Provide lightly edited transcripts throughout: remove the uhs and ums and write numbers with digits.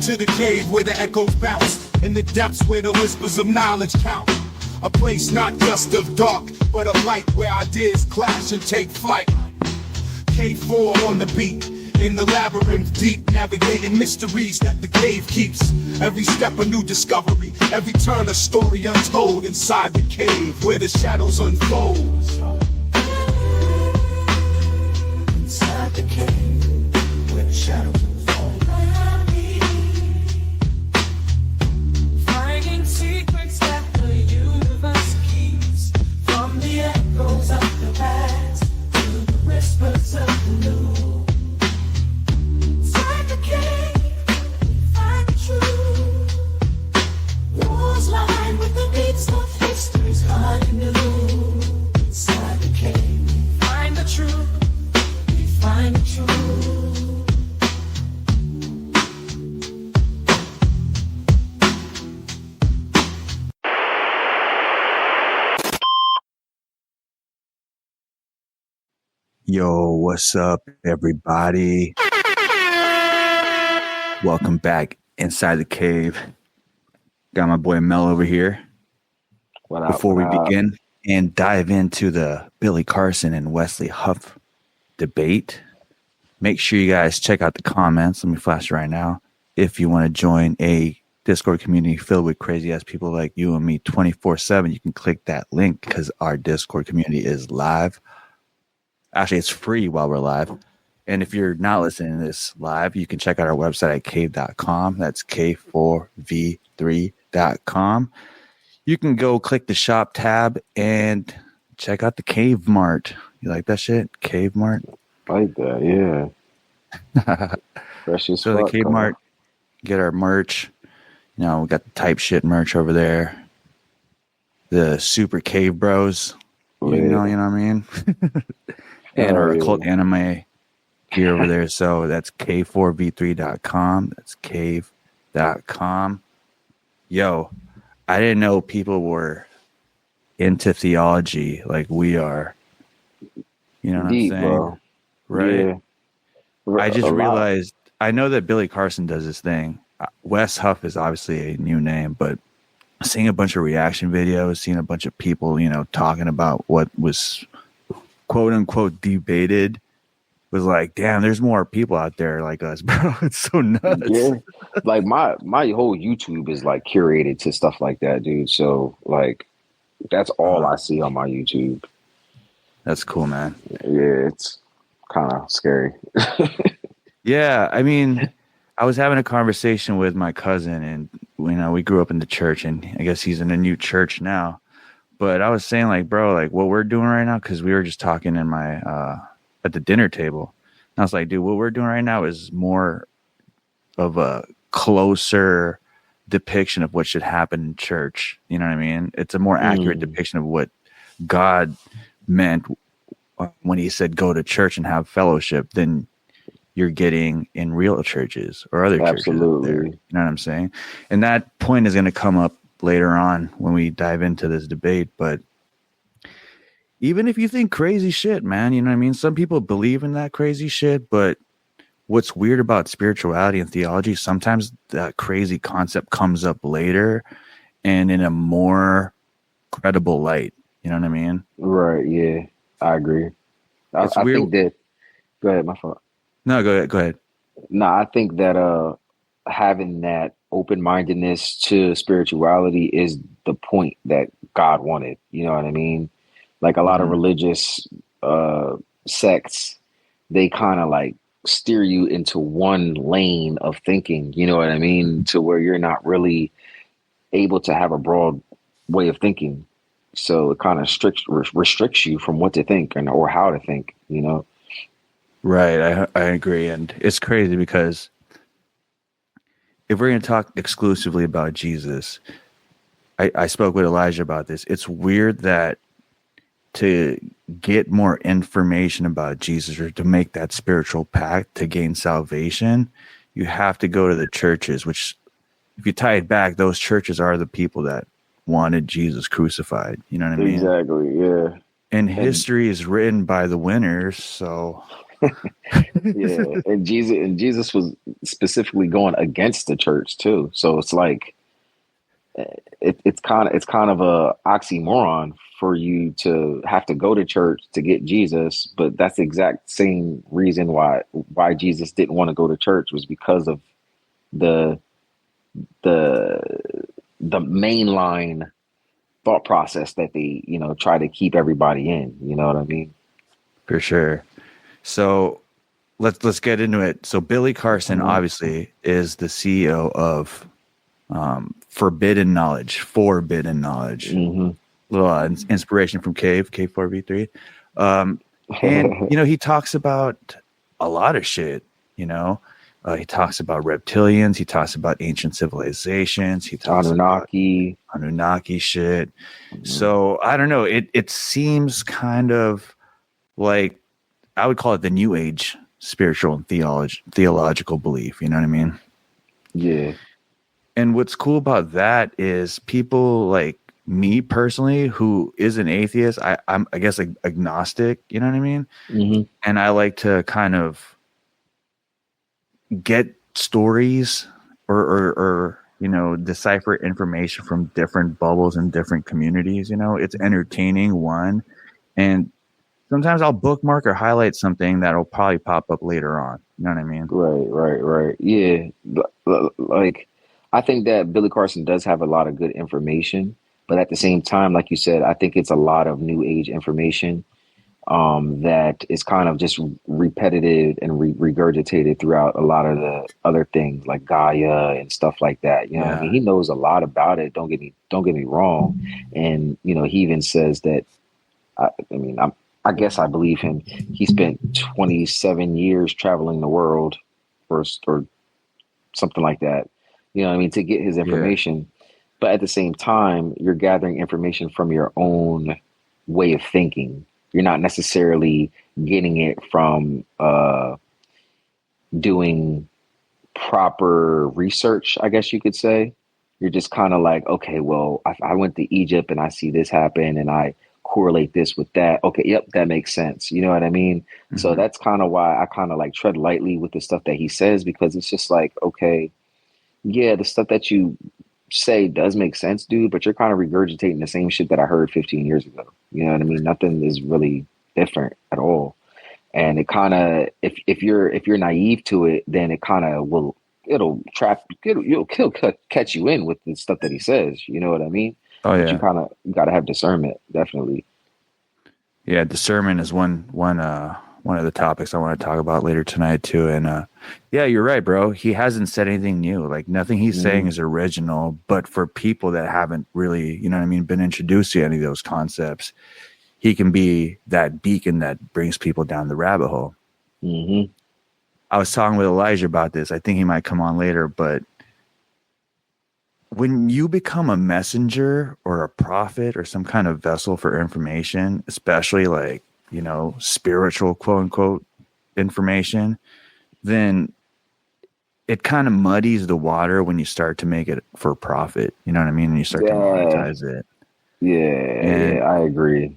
to the cave where the echoes bounce, in the depths where the whispers of knowledge count. A place not just of dark, but of light where ideas clash and take flight. K4 on the beat, in the labyrinth deep, navigating mysteries that the cave keeps. Every step a new discovery, every turn a story untold inside the cave where the shadows unfold. Inside the cave where the shadows unfold. Finding secrets that the universe keeps, from the echoes of the past to the whispers of the new. Yo, what's up, everybody? Welcome back inside the cave. Got my boy Mel over here. Before we begin and dive into the Billy Carson and Wesley Huff debate, make sure you guys check out the comments. Let me flash it right now. If you want to join a Discord community filled with crazy ass people like you and me 24/7, you can click that link because our Discord community is live. Actually, it's free while we're live. And if you're not listening to this live, you can check out our website at cave.com. That's K4V3.com. You can go click the shop tab and check out the Cave Mart. You like that shit? Cave Mart? Like that, yeah. Fresh as So fuck, the Cave Mart, get our merch. You know, we got the type shit merch over there. The Super Cave Bros. You know what I mean? And our occult anime gear over there. So that's K4V3.com. That's cave.com. Yo, I didn't know people were into theology like we are. You know what I'm saying? Bro. Right? Yeah. I just realized, I know that Billy Carson does this thing. Wes Huff is obviously a new name, but seeing a bunch of reaction videos, seeing a bunch of people, you know, talking about what was quote unquote debated, was like, damn, there's more people out there like us, bro. It's so nuts. Yeah. Like my whole YouTube is like curated to stuff like that, dude. So like that's all I see on my YouTube. That's cool, man. Yeah, it's kind of scary. Yeah, I mean, I was having a conversation with my cousin, and you know, we grew up in the church, and I guess he's in a new church now. But I was saying, like, bro, like what we're doing right now, because we were just talking in my at the dinner table. And I was like, dude, what we're doing right now is more of a closer depiction of what should happen in church. You know what I mean? It's a more accurate depiction of what God meant when he said go to church and have fellowship than you're getting in real churches or other churches out there. You know what I'm saying? And that point is going to come up later on when we dive into this debate. But even if you think crazy shit, man, you know what I mean? Some people believe in that crazy shit, but what's weird about spirituality and theology, sometimes that crazy concept comes up later and in a more credible light. You know what I mean? Right, yeah. I agree. I think that... Go ahead, my fault. No, go ahead. No, I think that having that open-mindedness to spirituality is the point that God wanted. You know what I mean? Like a lot of religious sects, they kind of like steer you into one lane of thinking, you know what I mean? To where you're not really able to have a broad way of thinking. So it kind of restricts you from what to think or how to think, you know? Right. I agree. And it's crazy because if we're going to talk exclusively about Jesus, I spoke with Elijah about this. It's weird that to get more information about Jesus or to make that spiritual pact to gain salvation, you have to go to the churches, which if you tie it back, those churches are the people that wanted Jesus crucified. You know what I mean? Exactly. Yeah. And history is written by the winners. So Yeah, and Jesus was specifically going against the church too. So it's like it's kind of a oxymoron for you to have to go to church to get Jesus, but that's the exact same reason why Jesus didn't want to go to church, was because of the the the mainline thought process that they, try to keep everybody in. You know what I mean? For sure. So let's get into it. So Billy Carson obviously is the CEO of Forbidden Knowledge. Hmm. Little inspiration from K4V3. And he talks about a lot of shit. He talks about reptilians. He talks about ancient civilizations. He talks about Anunnaki shit. So I don't know. It seems kind of like, I would call it the New Age spiritual and theological belief. You know what I mean? Yeah. And what's cool about that is people like me personally, who is an atheist, I'm I guess like agnostic. You know what I mean? Hmm. And I like to kind of get stories or decipher information from different bubbles and different communities. It's entertaining, one, and sometimes I'll bookmark or highlight something that'll probably pop up later on. You know what I mean? Right. Yeah. Like, I think that Billy Carson does have a lot of good information, but at the same time, like you said, I think it's a lot of new age information that is kind of just repetitive and regurgitated throughout a lot of the other things like Gaia and stuff like that. You know what I mean? He knows a lot about it. Don't get me wrong. And, he even says that, I guess I believe him. He spent 27 years traveling the world first, or something like that. You know what I mean? To get his information. But at the same time, you're gathering information from your own way of thinking. You're not necessarily getting it from doing proper research, I guess you could say. You're just kind of like, okay, well, I went to Egypt and I see this happen and I correlate this with that. Okay, yep, that makes sense. You know what I mean? Mm-hmm. So that's kind of why I kind of like tread lightly with the stuff that he says, because it's just like, okay, yeah, the stuff that you say does make sense, dude, but you're kind of regurgitating the same shit that I heard 15 years ago. You know what I mean? Nothing is really different at all. And it kind of, if you're naive to it, then it kind of it'll catch you in with the stuff that he says. You know what I mean? Oh yeah. But you got to have discernment, definitely. Yeah, discernment is one of the topics I want to talk about later tonight too. And yeah, you're right, bro. He hasn't said anything new. Like, nothing he's saying is original. But for people that haven't really, been introduced to any of those concepts, he can be that beacon that brings people down the rabbit hole. Mm-hmm. I was talking with Elijah about this. I think he might come on later, but when you become a messenger or a prophet or some kind of vessel for information, especially like, spiritual quote unquote information, then it kind of muddies the water when you start to make it for profit. You know what I mean? And you start to monetize it. Yeah, I agree.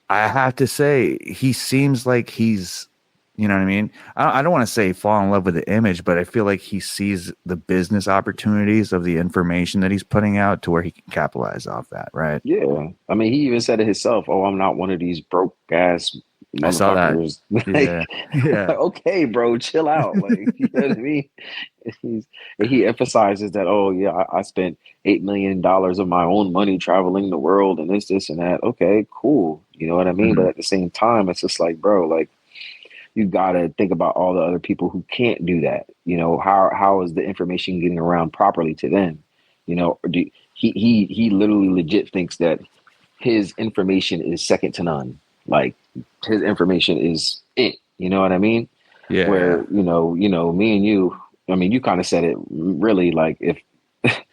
I have to say, he seems like he's, you know what I mean? I don't want to say fall in love with the image, but I feel like he sees the business opportunities of the information that he's putting out to where he can capitalize off that, right? Yeah. I mean, he even said it himself. Oh, I'm not one of these broke ass motherfuckers. I saw that. Yeah. Okay, bro, chill out. Like, you know what I mean? He emphasizes that, oh yeah, I spent $8 million of my own money traveling the world and this and that. Okay, cool. You know what I mean? Mm-hmm. But at the same time, it's just like, bro, like, you got to think about all the other people who can't do that. How is the information getting around properly to them? He literally legit thinks that his information is second to none. Like, his information is it. You know what I mean? Yeah. Where, me and you, I mean, you kind of said it really, like, if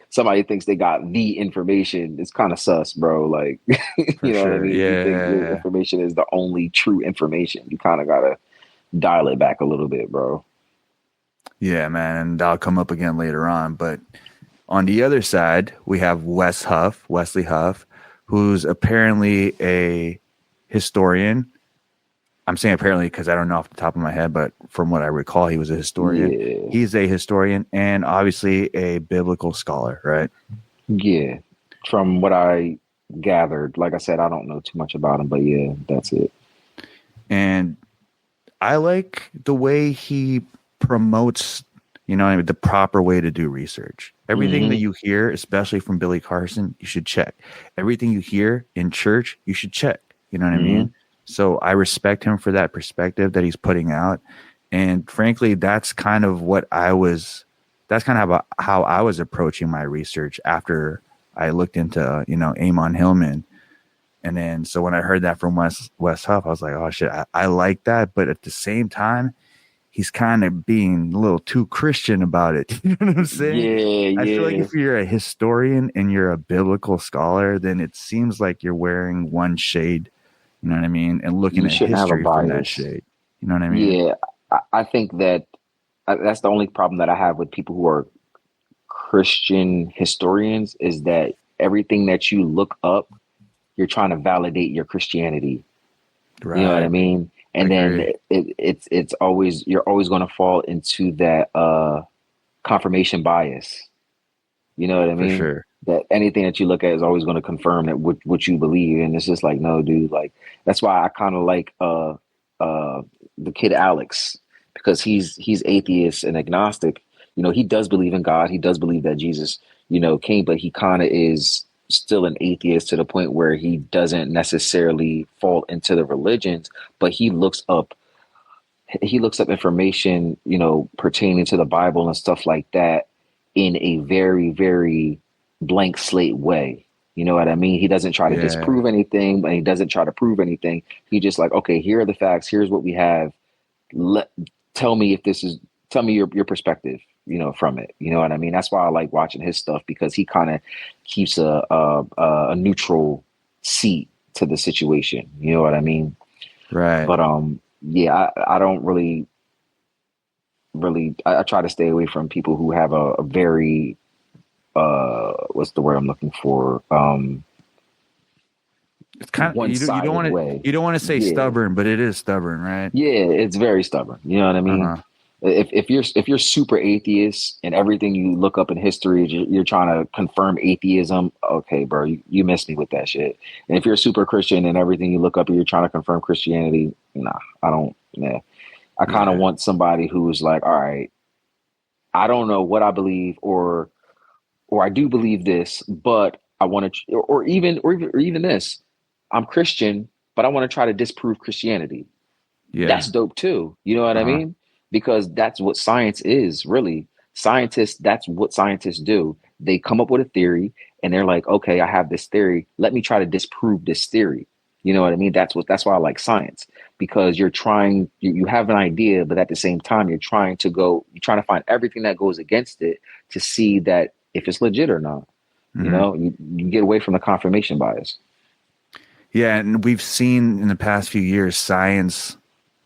somebody thinks they got the information, it's kind of sus, bro. Like, you know what I mean? Yeah. You think your information is the only true information. You kind of got to dial it back a little bit, bro. Yeah, man, and that'll come up again later on. But on the other side, we have Wesley Huff, who's apparently a historian I'm saying apparently because I don't know off the top of my head, but from what I recall, he was a historian. Yeah. He's a historian and obviously a biblical scholar, right? Yeah. From what I gathered, like I said, I don't know too much about him, but yeah, that's it. And I like the way he promotes, you know, the proper way to do research. Everything that you hear, especially from Billy Carson, you should check. Everything you hear in church, you should check. You know what I mean? So I respect him for that perspective that he's putting out. And frankly, that's kind of how I was approaching my research after I looked into, you know, Amon Hillman. And then, so when I heard that from Wes Huff, I was like, oh shit, I like that. But at the same time, he's kind of being a little too Christian about it. You know what I'm saying? Yeah, I feel like yeah. if you're a historian and you're a biblical scholar, then it seems like you're wearing one shade, you know what I mean? And looking You at shouldn't have a history from that bias. shade. You know what I mean? Yeah, I think that that's the only problem that I have with people who are Christian historians is that everything that you look up, you're trying to validate your Christianity. Right. You know what I mean? And then it's always, you're always going to fall into that confirmation bias. You know what I mean? For sure. That anything that you look at is always going to confirm that what you believe. And it's just like, no, dude, like, that's why I kind of like the kid Alex, because he's atheist and agnostic. You know, he does believe in God. He does believe that Jesus, you know, came, but he kind of is still an atheist to the point where he doesn't necessarily fall into the religions, but he looks up information, you know, pertaining to the Bible and stuff like that in a very, very blank slate way. You know what I mean? He doesn't try to disprove anything, but he doesn't try to prove anything. He just like, okay, here are the facts. Here's what we have. Tell me your perspective, you know, from it. You know what I mean? That's why I like watching his stuff, because he kind of keeps a neutral seat to the situation. You know what I mean? Right. But yeah, I don't really I try to stay away from people who have a very what's the word I'm looking for? It's kind of, you don't want to say stubborn, but it is stubborn, right? Yeah, it's very stubborn. You know what I mean? If you're super atheist and everything you look up in history, you're trying to confirm atheism. Okay, bro, you missed me with that shit. And if you're a super Christian and everything you look up, you're trying to confirm Christianity. Nah, I don't. Nah. I kind of want somebody who's like, all right, I don't know what I believe, or I do believe this, but I want to, or even this, I'm Christian, but I want to try to disprove Christianity. Yeah, that's dope too. You know what I mean? Because that's what science is, really. That's what scientists do. They come up with a theory and they're like, okay, I have this theory. Let me try to disprove this theory. You know what I mean? That's why I like science, because you have an idea, but at the same time, you're trying to find everything that goes against it to see that if it's legit or not. You know, you get away from the confirmation bias. Yeah. And we've seen in the past few years, science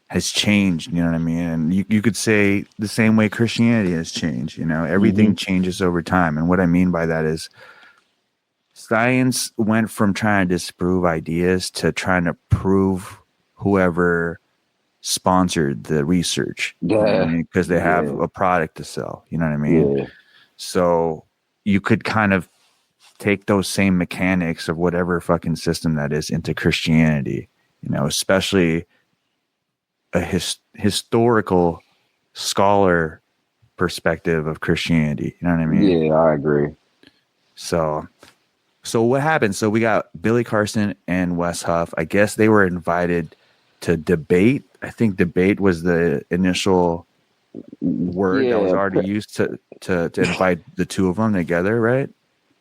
has changed, you know what I mean? And you could say the same way Christianity has changed, you know, everything changes over time. And what I mean by that is science went from trying to disprove ideas to trying to prove whoever sponsored the research, because they have a product to sell, you know what I mean? Yeah. So you could kind of take those same mechanics of whatever fucking system that is into Christianity, you know, especially a historical scholar perspective of Christianity. You know what I mean? Yeah, I agree. So what happened? So we got Billy Carson and Wes Huff. I guess they were invited to debate. I think debate was the initial word that was already used to invite the two of them together, right?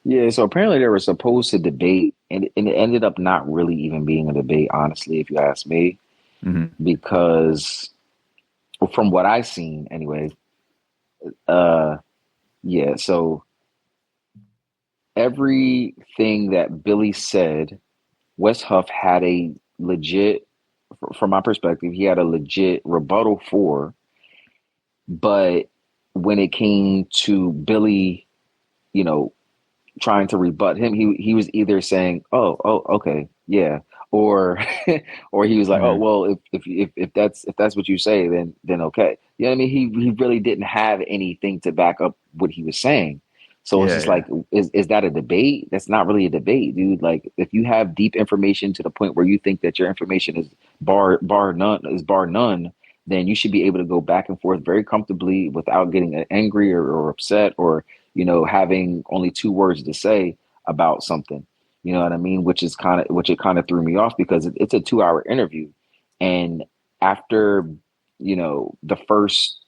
Yeah, so apparently they were supposed to debate, and it ended up not really even being a debate, honestly, if you ask me. Because from what I've seen anyway, so everything that Billy said, Wes Huff had a legit, from my perspective, he had a legit rebuttal for, but when it came to Billy, you know, trying to rebut him, he was either saying, oh, okay, yeah. or or he was like, oh Mhm. well, if that's what you say, then okay. You know what I mean? He really didn't have anything to back up what he was saying. So it's Yeah, just yeah. like, is that a debate? That's not really a debate, dude. Like, if you have deep information to the point where you think that your information is bar none, then you should be able to go back and forth very comfortably without getting angry or upset, or having only two words to say about something. You know what I mean? Which it kind of threw me off, because it's a 2 hour interview, and after the first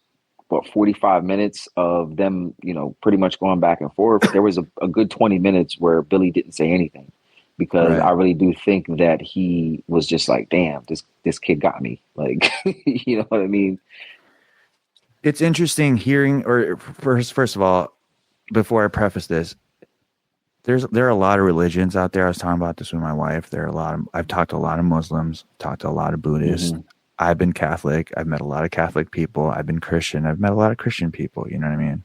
45 minutes of them, pretty much going back and forth, there was a good 20 minutes where Billy didn't say anything, because I Right. really do think that he was just like, damn, this kid got me. Like, you know what I mean? It's interesting hearing, or first of all, before I preface this, there are a lot of religions out there. I was talking about this with my wife. I've talked to a lot of Muslims, talked to a lot of Buddhists. Hmm. I've been Catholic. I've met a lot of Catholic people. I've been Christian. I've met a lot of Christian people. You know what I mean?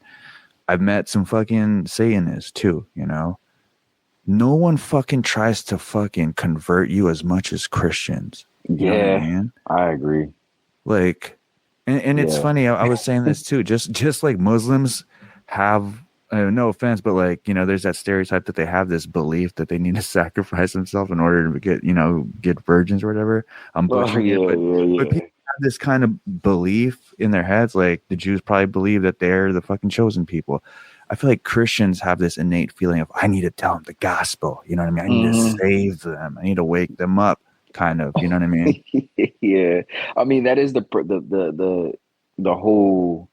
I've met some fucking Satanists too. No one fucking tries to fucking convert you as much as Christians. You know what I Yeah, mean? I agree. Like, and it's Yeah. funny. I was saying this too. Just like Muslims have, no offense, but like, there's that stereotype that they have this belief that they need to sacrifice themselves in order to get virgins or whatever. I'm Oh butchering it, yeah, but yeah, people have this kind of belief in their heads. Like the Jews probably believe that they're the fucking chosen people. I feel like Christians have this innate feeling of, I need to tell them the gospel. You know what I mean? I need to yeah. save them. I need to wake them up, kind of. You know what I mean? Yeah, I mean, that is the whole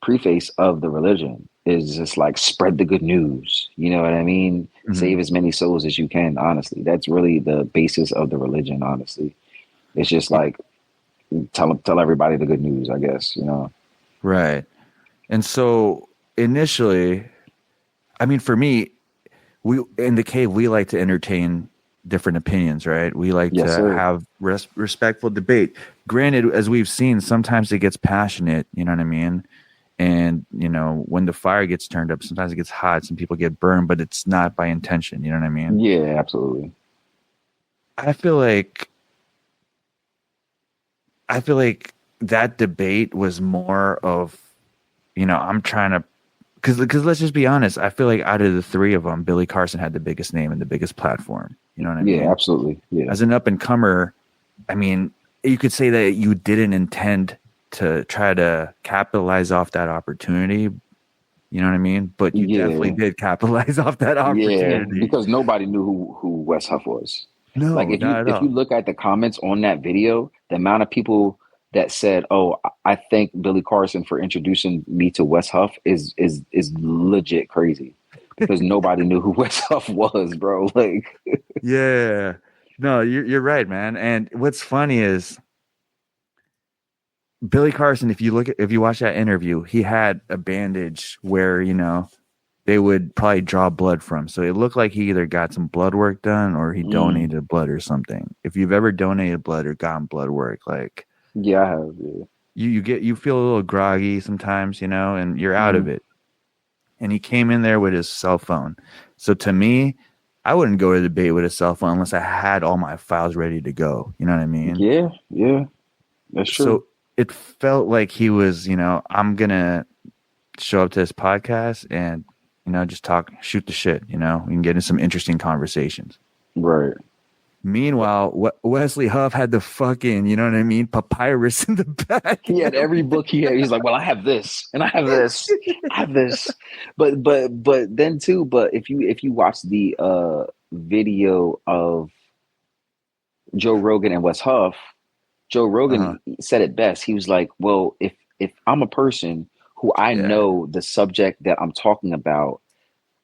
preface of the religion, is just like, spread the good news. You know what I mean? Mhm. Save as many souls as you can. Honestly, that's really the basis of the religion. Honestly, it's just like, tell everybody the good news, I guess. Right. And so initially, I mean, for me, we in the cave, we like to entertain different opinions, right? We like Yes, to sir. have respectful debate. Granted, as we've seen, sometimes it gets passionate, you know what I mean? And, when the fire gets turned up, sometimes it gets hot, some people get burned, but it's not by intention, you know what I mean? Yeah, absolutely. I feel like that debate was more of, I'm trying to, because let's just be honest. I feel like out of the three of them, Billy Carson had the biggest name and the biggest platform. You know what I Yeah, mean? absolutely. Yeah. As an up and comer, I mean, you could say that you didn't intend to try to capitalize off that opportunity. You know what I mean? But you definitely Yeah. did capitalize off that Yeah, opportunity. because nobody knew who Wes Huff was. Like, No, if you not at if you all. look at the comments on that video, the amount of people that said, "Oh, I thank Billy Carson for introducing me to Wes Huff," is legit crazy, because nobody knew who Wes Huff was, bro. Like, Yeah. No, you're right, man. And what's funny is Billy Carson, if you watch that interview, he had a bandage where, they would probably draw blood from. So it looked like he either got some blood work done or he mm, donated blood or something. If you've ever donated blood or gotten blood work, like yeah, I have. Yeah. you feel a little groggy sometimes, and you're out of Mm, it. And he came in there with his cell phone. So to me, I wouldn't go to debate with a cell phone unless I had all my files ready to go. You know what I mean? yeah, yeah, that's true. So it felt like he was, I'm gonna show up to this podcast and, just shoot the shit, we can get in some interesting conversations. Right. Meanwhile, Wesley Huff had the fucking, you know what I mean, papyrus in the back. He had every book he had. He's like, well, I have this, and I have this, I have this. But then too. But if you watch the video of Joe Rogan and Wes Huff, Joe Uh-huh. Rogan said it best. He was like, well, if I'm a person who I Yeah. know the subject that I'm talking about,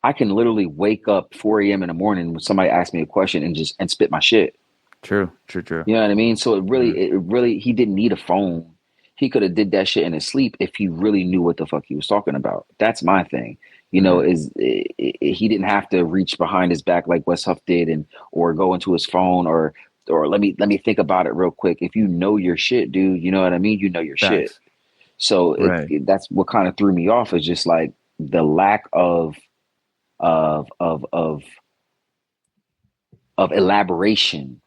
I can literally wake up 4 a.m. in the morning when somebody asks me a question and spit my shit. True. True. True. You know what I mean? So Mhm. it really, he didn't need a phone. He could have did that shit in his sleep if he really knew what the fuck he was talking about. That's my thing. Mhm. He didn't have to reach behind his back like Wes Huff did, or go into his phone, or let me think about it real quick. If you know your shit, dude, you know what I mean? You know your shit. Facts. So Right. that's what kind of threw me off, is just like the lack of of of of elaboration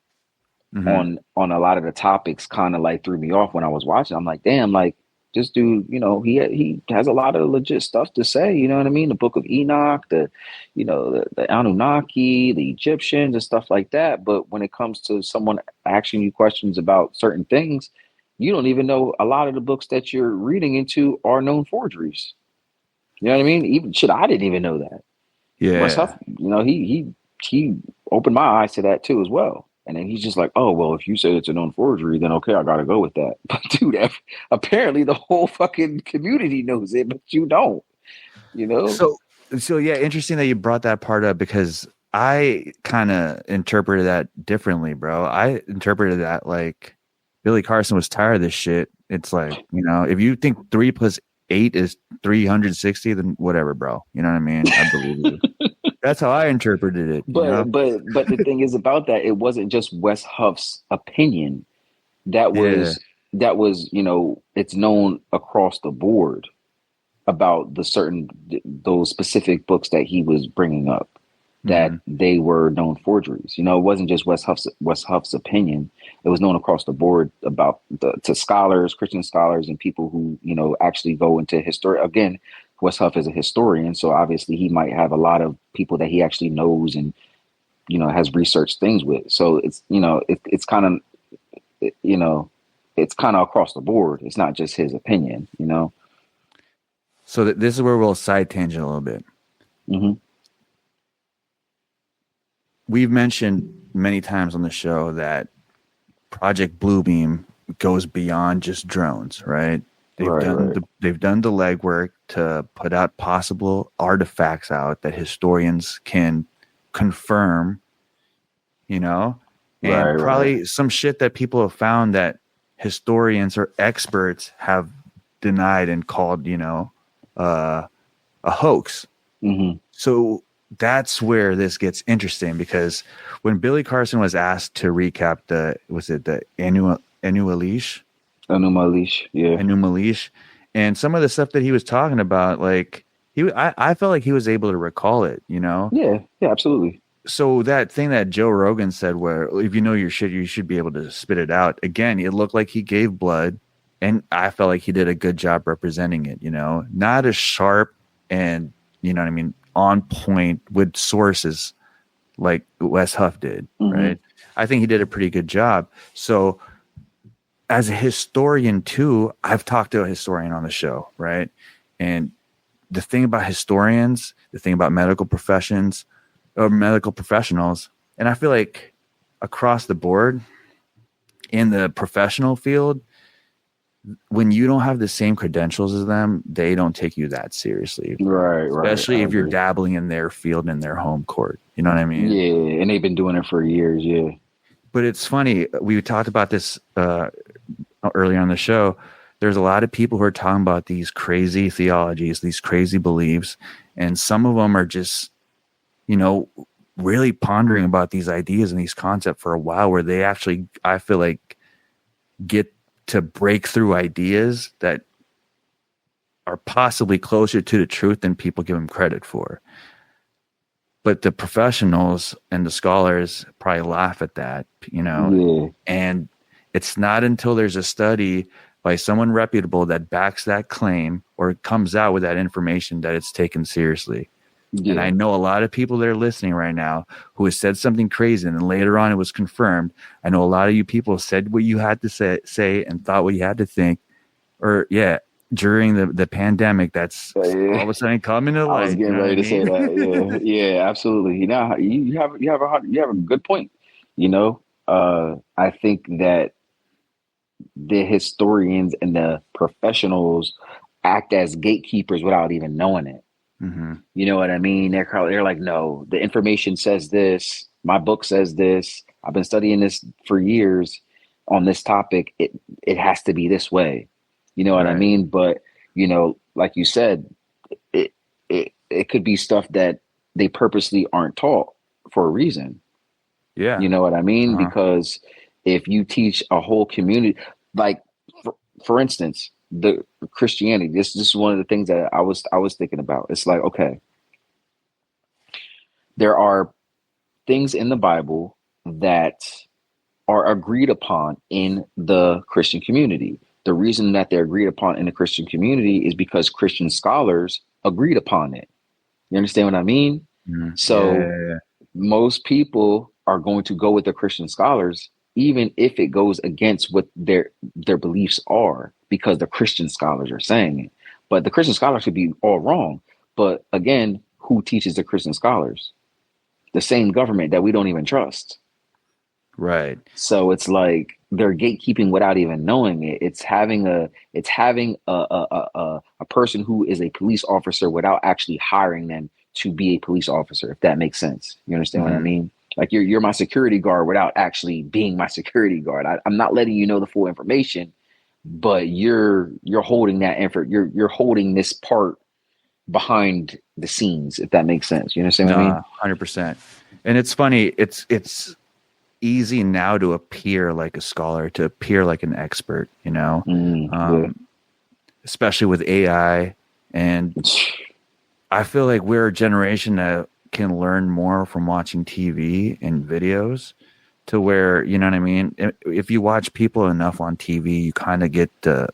on a lot of the topics kind of like threw me off when I was watching. I'm like, damn, like this dude, he has a lot of legit stuff to say. You know what I mean? The Book of Enoch, the Anunnaki, the Egyptians, and stuff like that. But when it comes to someone asking you questions about certain things, you don't even know a lot of the books that you're reading into are known forgeries. You know what I mean? Even shit, I didn't even know that. Wes Yeah. Huff, he opened my eyes to that too as well. And then he's just like, oh, well, if you say it's a known forgery, then okay, I got to go with that. But dude, apparently the whole fucking community knows it, but you don't, So yeah, interesting that you brought that part up, because I kind of interpreted that differently, bro. I interpreted that like Billy Carson was tired of this shit. It's like, if you think 3 + 8 is 360, then whatever, bro. You know what I mean? I believe you. That's how I interpreted it. But the thing is about that, it wasn't just Wes Huff's opinion. That was it's known across the board about those specific books that he was bringing up, that they were known forgeries. It wasn't just Wes Huff's opinion. It was known across the board to scholars, Christian scholars, and people who actually go into history. Again, Wes Huff is a historian, so obviously he might have a lot of people that he actually knows and has researched things with. So it's it's kind of it's kind of across the board. It's not just his opinion. So this is where we'll side tangent a little bit. We've mentioned many times on the show that Project Bluebeam goes beyond just drones, right? They've done the legwork to put out possible artifacts out that historians can confirm, and probably some shit that people have found that historians or experts have denied and called, a hoax. So that's where this gets interesting, because when Billy Carson was asked to recap the Annualish, and some of the stuff that he was talking about, like I felt like he was able to recall it, Yeah, absolutely. So that thing that Joe Rogan said, where if you know your shit, you should be able to spit it out. Again, it looked like he gave blood, and I felt like he did a good job representing it. Not as sharp and on point with sources like Wes Huff did, right? I think he did a pretty good job. So as a historian too, I've talked to a historian on the show, right? And the thing about historians, the thing about medical professionals, and I feel like across the board in the professional field, when you don't have the same credentials as them, they don't take you that seriously. Right. Especially if you're dabbling in their field, in their home court. You know what I mean? Yeah, and they've been doing it for years, yeah. But it's funny, we talked about this earlier on the show. There's a lot of people who are talking about these crazy theologies, these crazy beliefs, and some of them are just, really pondering about these ideas and these concepts for a while, where they actually, I feel like, get to break through ideas that are possibly closer to the truth than people give them credit for. But the professionals and the scholars probably laugh at that, and it's not until there's a study by someone reputable that backs that claim or comes out with that information that it's taken seriously. Yeah. And I know a lot of people that are listening right now who has said something crazy, and then later on it was confirmed. I know a lot of you people said what you had to say and thought what you had to think, during the pandemic. That's all of a sudden coming to light. I was getting ready to say that. Yeah, absolutely. You have a good point. I think that the historians and the professionals act as gatekeepers without even knowing it. You know what I mean? They're like, no, the information says this. My book says this. I've been studying this for years on this topic. It has to be this way. You know what I mean? But like you said, it could be stuff that they purposely aren't taught for a reason. Yeah, you know what I mean? Because if you teach a whole community, like for instance, the Christianity, this is one of the things that I was thinking about. It's like, okay, there are things in the Bible that are agreed upon in the Christian community. The reason that they're agreed upon in the Christian community is because Christian scholars agreed upon it. You understand what I mean? So Yeah. most people are going to go with the Christian scholars, even if it goes against what their beliefs are, because the Christian scholars are saying it. But the Christian scholars could be all wrong. But again, who teaches the Christian scholars? The same government that we don't even trust. Right. So it's like they're gatekeeping without even knowing it. It's having a person who is a police officer without actually hiring them to be a police officer, if that makes sense. You understand what I mean? Like you're my security guard without actually being my security guard. I'm not letting you know the full information, but you're holding that effort. You're holding this part behind the scenes, if that makes sense. You understand what I mean? 100%. And it's funny. It's easy now to appear like a scholar, to appear like an expert, you know, especially with AI. And I feel like we're a generation that can learn more from watching TV and videos, to where, you know what I mean? If you watch people enough on TV, you kind of get the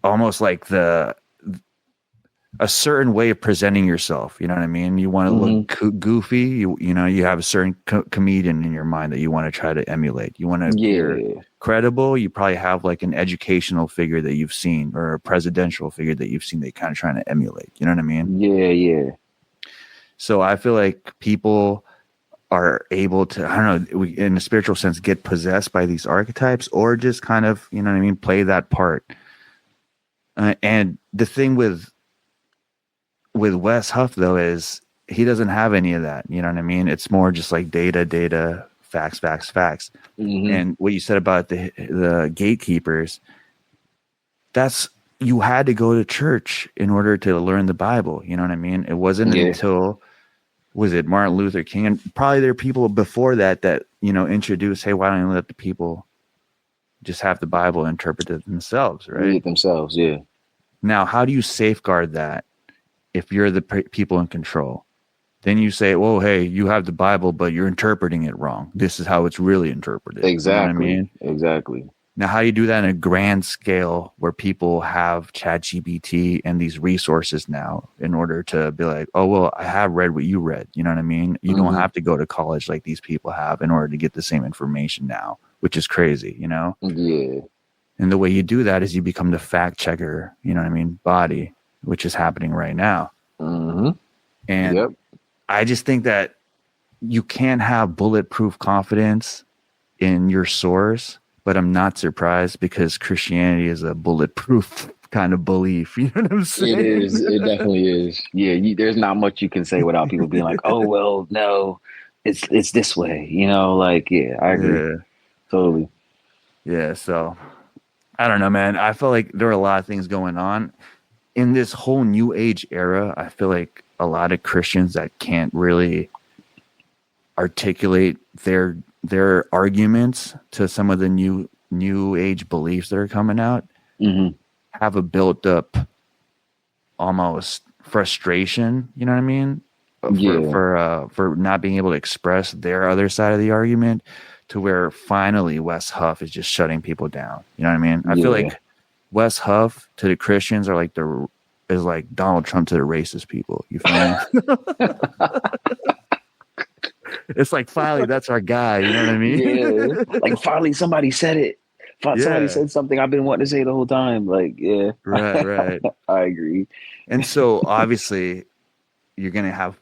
almost like a certain way of presenting yourself. You know what I mean? You want to look goofy. You know, you have a certain comedian in your mind that you want to try to emulate. You want to appear credible. You probably have like an educational figure that you've seen, or a presidential figure that you've seen that you're kind of trying to emulate. You know what I mean? Yeah. So I feel like people are able to, I don't know, in a spiritual sense, get possessed by these archetypes, or just kind of, you know what I mean, play that part. And the thing with Wes Huff, though, is he doesn't have any of that. You know what I mean? It's more just like data, facts. And what you said about the gatekeepers, that's, you had to go to church in order to learn the Bible. You know what I mean? It wasn't until, was it Martin Luther King? And probably there are people before that, you know, introduced, hey, why don't you let the people just have the Bible interpreted themselves, right? Read it themselves, yeah. Now, how do you safeguard that if you're the people in control? Then you say, well, hey, you have the Bible, but you're interpreting it wrong. This is how it's really interpreted. Exactly. You know what I mean? Exactly. Now, how do you do that in a grand scale where people have ChatGPT and these resources now in order to be like, oh, well, I have read what you read. You know what I mean? You don't have to go to college like these people have in order to get the same information now, which is crazy, you know? Yeah. And the way you do that is you become the fact checker, you know what I mean, body, which is happening right now. And I just think that you can't have bulletproof confidence in your source, but I'm not surprised, because Christianity is a bulletproof kind of belief. You know what I'm saying? It is. It definitely is. Yeah. There's not much you can say without people being like, oh, well, no, it's this way, you know, like, yeah, I agree. Yeah. Totally. Yeah. So I don't know, man. I feel like there are a lot of things going on in this whole new age era. I feel like a lot of Christians that can't really articulate their arguments to some of the new age beliefs that are coming out have a built up almost frustration, you know what I mean? For not being able to express their other side of the argument, to where finally Wes Huff is just shutting people down. You know what I mean? I feel like Wes Huff to the Christians is like Donald Trump to the racist people. You feel me? It's like, finally, that's our guy. You know what I mean? Yeah. Like, finally, somebody said it. Somebody said something I've been wanting to say the whole time. Like, yeah. Right. I agree. And so, obviously, you're going to have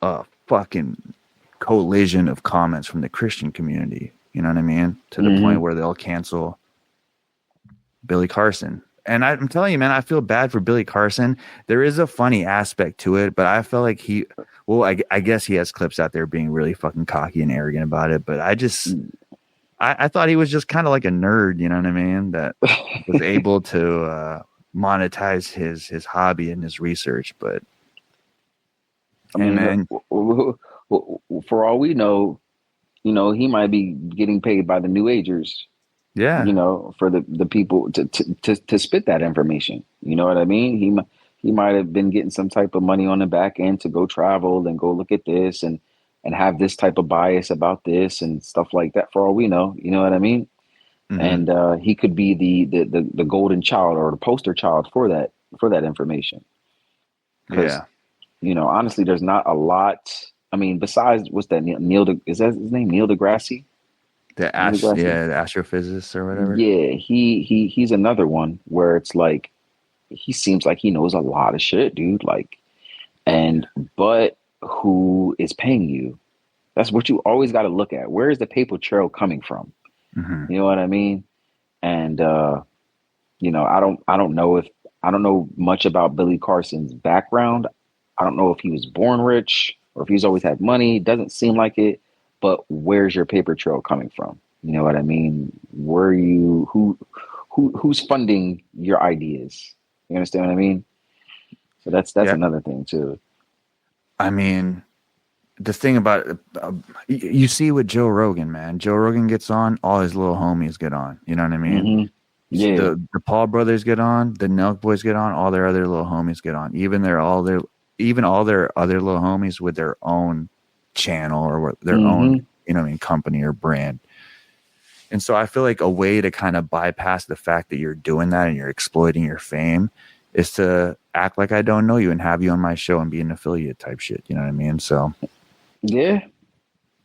a fucking collision of comments from the Christian community. You know what I mean? To the point where they'll cancel Billy Carson. And I'm telling you, man, I feel bad for Billy Carson. There is a funny aspect to it, but I felt like I guess he has clips out there being really fucking cocky and arrogant about it. But I thought he was just kind of like a nerd, you know what I mean? That was able to monetize his hobby and his research. But I mean, man, for all we know, you know, he might be getting paid by the New Agers. Yeah, you know, for the people to spit that information. You know what I mean? He might have been getting some type of money on the back end to go travel and go look at this and have this type of bias about this and stuff like that. For all we know, you know what I mean? Hmm. And he could be the golden child or the poster child for that information. Because Yeah. honestly, there's not a lot. I mean, besides what's that is that his name? Neil deGrasse? Neil deGrasse? The astrophysicist or whatever. Yeah, he's another one where it's like he seems like he knows a lot of shit, dude. Like, but who is paying you? That's what you always got to look at. Where is the paper trail coming from? Hmm. You know what I mean? And I don't know much about Billy Carson's background. I don't know if he was born rich or if he's always had money. Doesn't seem like it. But where's your paper trail coming from? You know what I mean? Where you who's funding your ideas? You understand what I mean? So that's Yeah. another thing too. I mean, the thing about you see with Joe Rogan, man. Joe Rogan gets on, all his little homies get on. You know what I mean? Mm-hmm. Yeah. The Paul brothers get on, the Nelk boys get on, all their other little homies get on. Even all their other little homies with their own channel or their own, company or brand. And so I feel like a way to kind of bypass the fact that you're doing that and you're exploiting your fame is to act like I don't know you and have you on my show and be an affiliate type shit. You know what I mean? So yeah,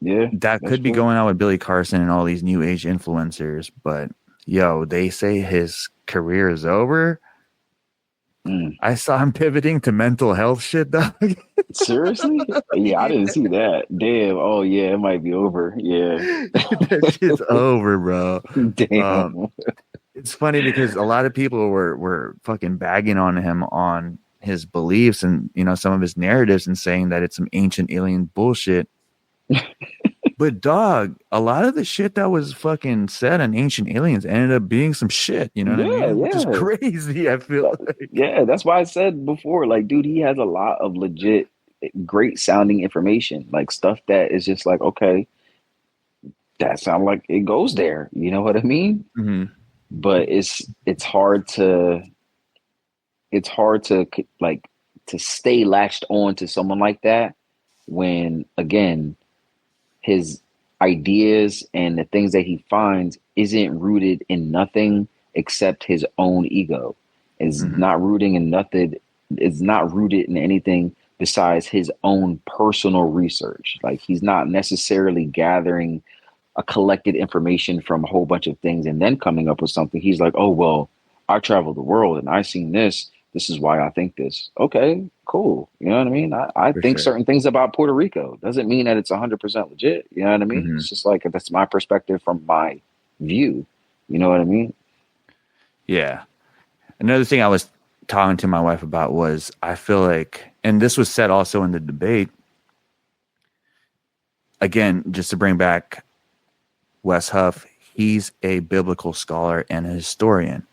that could be going on with Billy Carson and all these new age influencers, but they say his career is over. I saw him pivoting to mental health shit, dog. Seriously? Yeah, I didn't see that. Damn. Oh yeah, it might be over. Yeah. That shit's over, bro. Damn. It's funny because a lot of people were fucking bagging on him on his beliefs and some of his narratives and saying that it's some ancient alien bullshit. But dog, a lot of the shit that was fucking said on ancient aliens ended up being some shit. You know what I mean? Which is crazy. I feel like. Yeah, that's why I said before, like, dude, he has a lot of legit, great sounding information, like stuff that is just like, okay, that sounds like it goes there. You know what I mean? Mm-hmm. But it's hard to like to stay latched on to someone like that when again his ideas and the things that he finds isn't rooted in nothing except his own ego. It's not rooting in nothing. It's not rooted in anything besides his own personal research. Like he's not necessarily gathering a collected information from a whole bunch of things and then coming up with something. He's like, oh, well, I traveled the world and I seen this. This is why I think this. Okay, cool. You know what I mean? I think certain things about Puerto Rico. Doesn't mean that it's 100% legit. You know what I mean? It's just like, that's my perspective from my view. You know what I mean? Yeah. Another thing I was talking to my wife about was I feel like, and this was said also in the debate, again, just to bring back Wes Huff, he's a biblical scholar and a historian.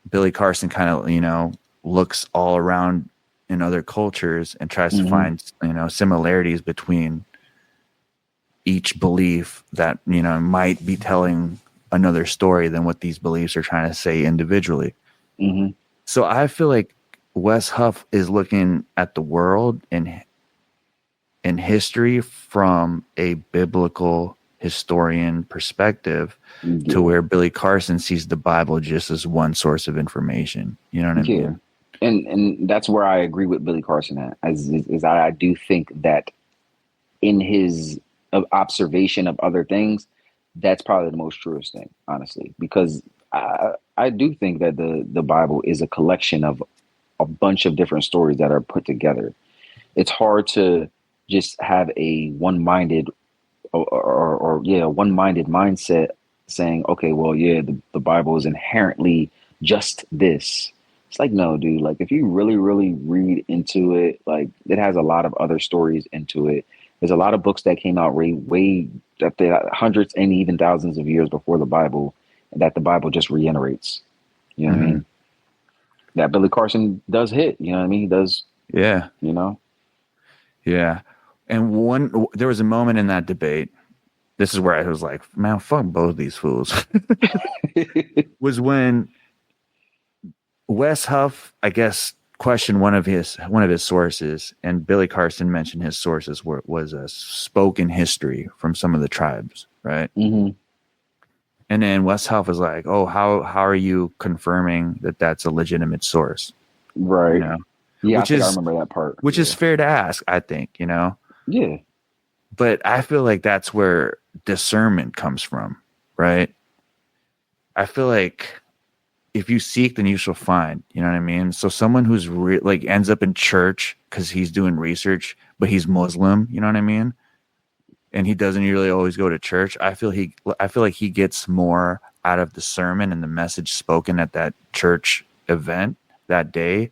Billy Carson kind of, looks all around in other cultures and tries to find, similarities between each belief that, might be telling another story than what these beliefs are trying to say individually. So I feel like Wes Huff is looking at the world and history from a biblical historian perspective to where Billy Carson sees the Bible just as one source of information. You know what I mean? And that's where I agree with Billy Carson at, is I do think that in his observation of other things, that's probably the most truest thing, honestly, because I do think that the Bible is a collection of a bunch of different stories that are put together. It's hard to just have a one-minded one-minded mindset saying, okay, well, yeah, the Bible is inherently just this. It's like, no, dude, like if you really, really read into it, like it has a lot of other stories into it. There's a lot of books that came out way up there, hundreds and even thousands of years before the Bible, that the Bible just reiterates. You know what I mean? That Billy Carson does hit, you know what I mean? He does. Yeah. Yeah. And there was a moment in that debate. This is where I was like, man, fuck both these fools. Was when Wes Huff, I guess, questioned one of his sources, and Billy Carson mentioned his sources was a spoken history from some of the tribes, right? Mm-hmm. And then Wes Huff was like, "Oh, how are you confirming that that's a legitimate source?" Right. You know, Yeah, which I is remember that part. which is fair to ask, I think. You know, Yeah. but I feel like that's where discernment comes from, right? I feel like if you seek, then you shall find. You know what I mean? So someone who's like ends up in church because he's doing research, but he's Muslim. You know what I mean? And he doesn't really always go to church. I feel like he gets more out of the sermon and the message spoken at that church event that day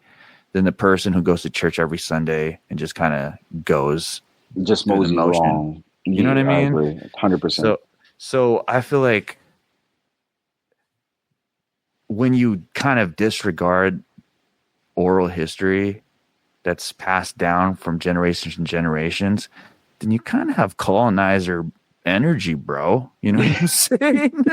than the person who goes to church every Sunday and just kind of goes Just through the moseys motion. along. You know what I mean? I agree. 100%. So I feel like when you kind of disregard oral history that's passed down from generations and generations, then you kind of have colonizer energy, bro. You know what I'm saying?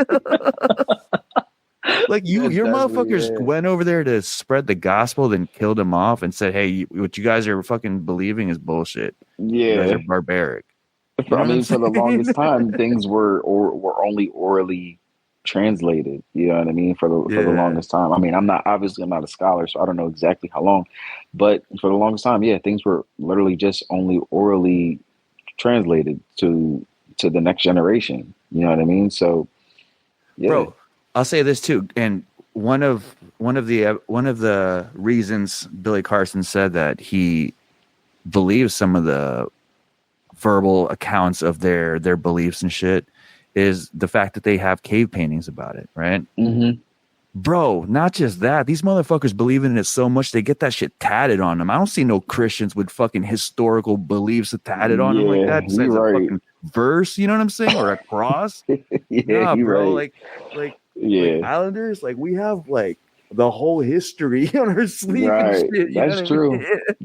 Like your motherfuckers went over there to spread the gospel, then killed him off and said, "Hey, what you guys are fucking believing is bullshit. You guys are barbaric." You know I mean, for the saying? longest time, things were only orally translated. You know what I mean? For the longest time. I mean, I'm not a scholar, so I don't know exactly how long, but for the longest time, yeah, things were literally just only orally translated to the next generation. You know what I mean? So, yeah. Bro, I'll say this too, and one of the reasons Billy Carson said that he believes some of the verbal accounts of their beliefs and shit is the fact that they have cave paintings about it, right? Mm-hmm. Bro, not just that. These motherfuckers believe in it so much they get that shit tatted on them. I don't see no Christians with fucking historical beliefs tatted on them like that. Besides a fucking verse, you know what I'm saying, or a cross. Nah, bro. Right. Like Islanders, like we have like the whole history on our sleeve and shit. That's true.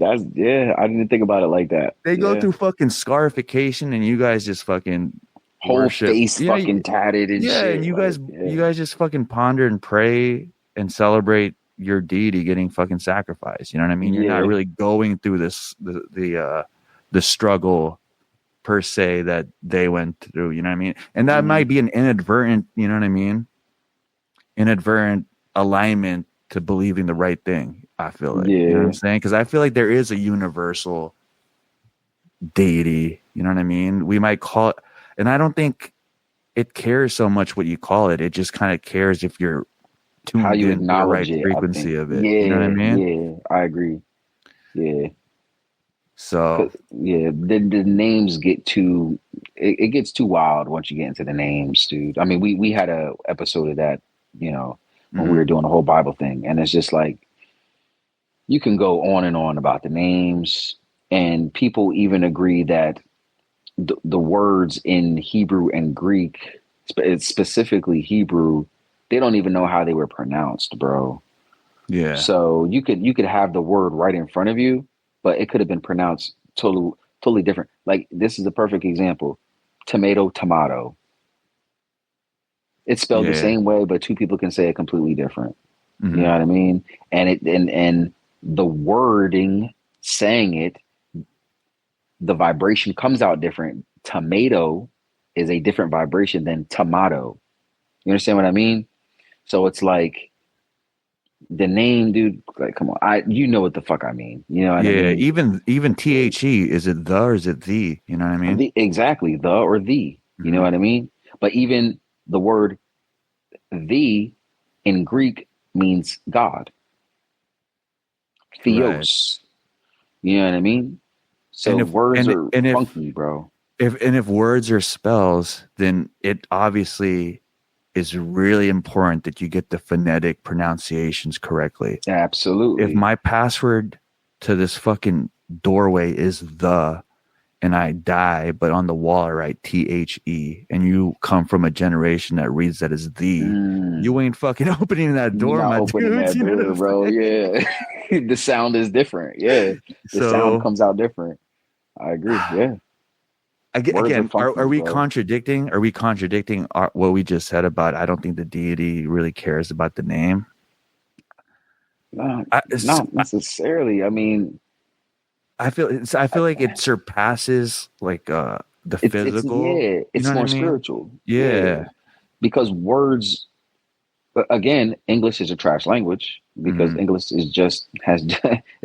I didn't think about it like that. They go through fucking scarification, and you guys just fucking whole worship. face fucking tatted and shit. And you guys just fucking ponder and pray and celebrate your deity getting fucking sacrificed. You know what I mean? You're not really going through the struggle per se that they went through. You know what I mean? And that might be an inadvertent, you know what I mean? Inadvertent alignment to believing the right thing. I feel like, you know what I'm saying? Because I feel like there is a universal deity. You know what I mean? We might call it, and I don't think it cares so much what you call it. It just kind of cares if you're tuned how you in the right frequency of it. You know what I mean? Yeah, I agree. Yeah. So the names get too it gets too wild once you get into the names, dude. I mean, we had a episode of that, you know, when we were doing the whole Bible thing, and it's just like you can go on and on about the names, and people even agree that the words in Hebrew and Greek, specifically Hebrew, they don't even know how they were pronounced, bro. Yeah. So you could have the word right in front of you, but it could have been pronounced totally different. Like, this is a perfect example. Tomato. It's spelled the same way, but two people can say it completely different. Mm-hmm. You know what I mean? And the wording, saying it, the vibration comes out different. Tomato is a different vibration than tomato. You understand what I mean? So it's like the name, dude. Like, come on, you know what the fuck I mean? You know what I mean? Even THE, is it the or is it the? You know what I mean? Exactly, the or the. You know what I mean? But even the word "the" in Greek means God. Theos. Right. You know what I mean? So if words are funky, bro. If words are spells, then it obviously is really important that you get the phonetic pronunciations correctly. Absolutely. If my password to this fucking doorway is the, and I die, but on the wall I write THE, and you come from a generation that reads that as the, you ain't fucking opening that door, my dude. That door, bro. Yeah. The sound is different. Yeah. The sound comes out different. I agree. Yeah. Again, are we contradicting? Are we contradicting what we just said about? I don't think the deity really cares about the name. Not necessarily. I mean, I feel like it surpasses like the physical. You it's know what more I mean? spiritual. Yeah. Because words, again, English is a trash language because English is just is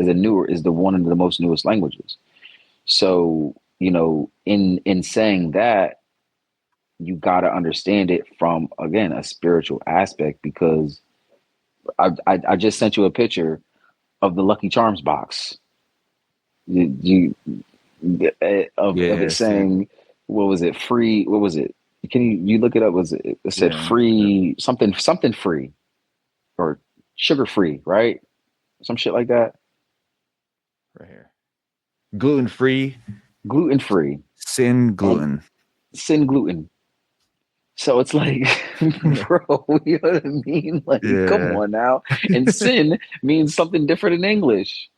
the one of the most newest languages. So, in saying that, you got to understand it from, again, a spiritual aspect, because I just sent you a picture of the Lucky Charms box. Of it saying, what was it? Free. What was it? Can you look it up? It said free something free or sugar free, right? Some shit like that. Right here. Gluten free. Sin gluten. Sin gluten. So it's like, bro, you know what I mean? Like, come on now. And sin means something different in English.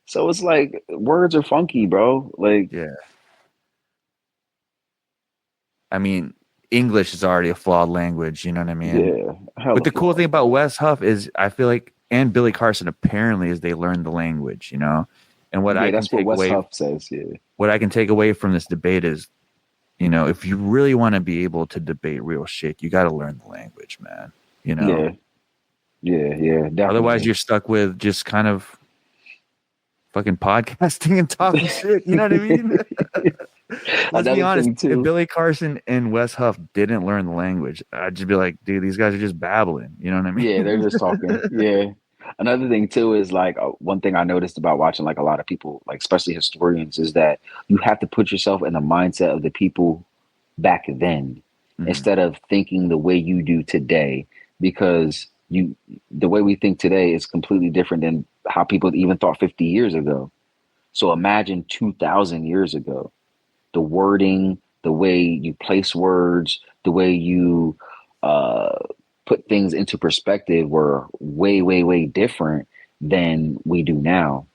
So it's like, words are funky, bro. Like, yeah. I mean, English is already a flawed language. You know what I mean? Yeah. But the cool thing about Wes Huff is, I feel like, and Billy Carson apparently, is they learned the language. And what that's what Wes Huff says. Yeah. What I can take away from this debate is, if you really want to be able to debate real shit, you got to learn the language, man. Yeah, definitely. Otherwise, you're stuck with just kind of fucking podcasting and talking shit. You know what I mean? Let's be honest. If Billy Carson and Wes Huff didn't learn the language, I'd just be like, dude, these guys are just babbling. You know what I mean? Yeah, they're just talking. Yeah. Another thing too is like one thing I noticed about watching like a lot of people, like especially historians, is that you have to put yourself in the mindset of the people back then instead of thinking the way you do today, because the way we think today is completely different than how people even thought 50 years ago. So imagine 2,000 years ago, the wording, the way you place words, the way you put things into perspective were way, way, way different than we do now.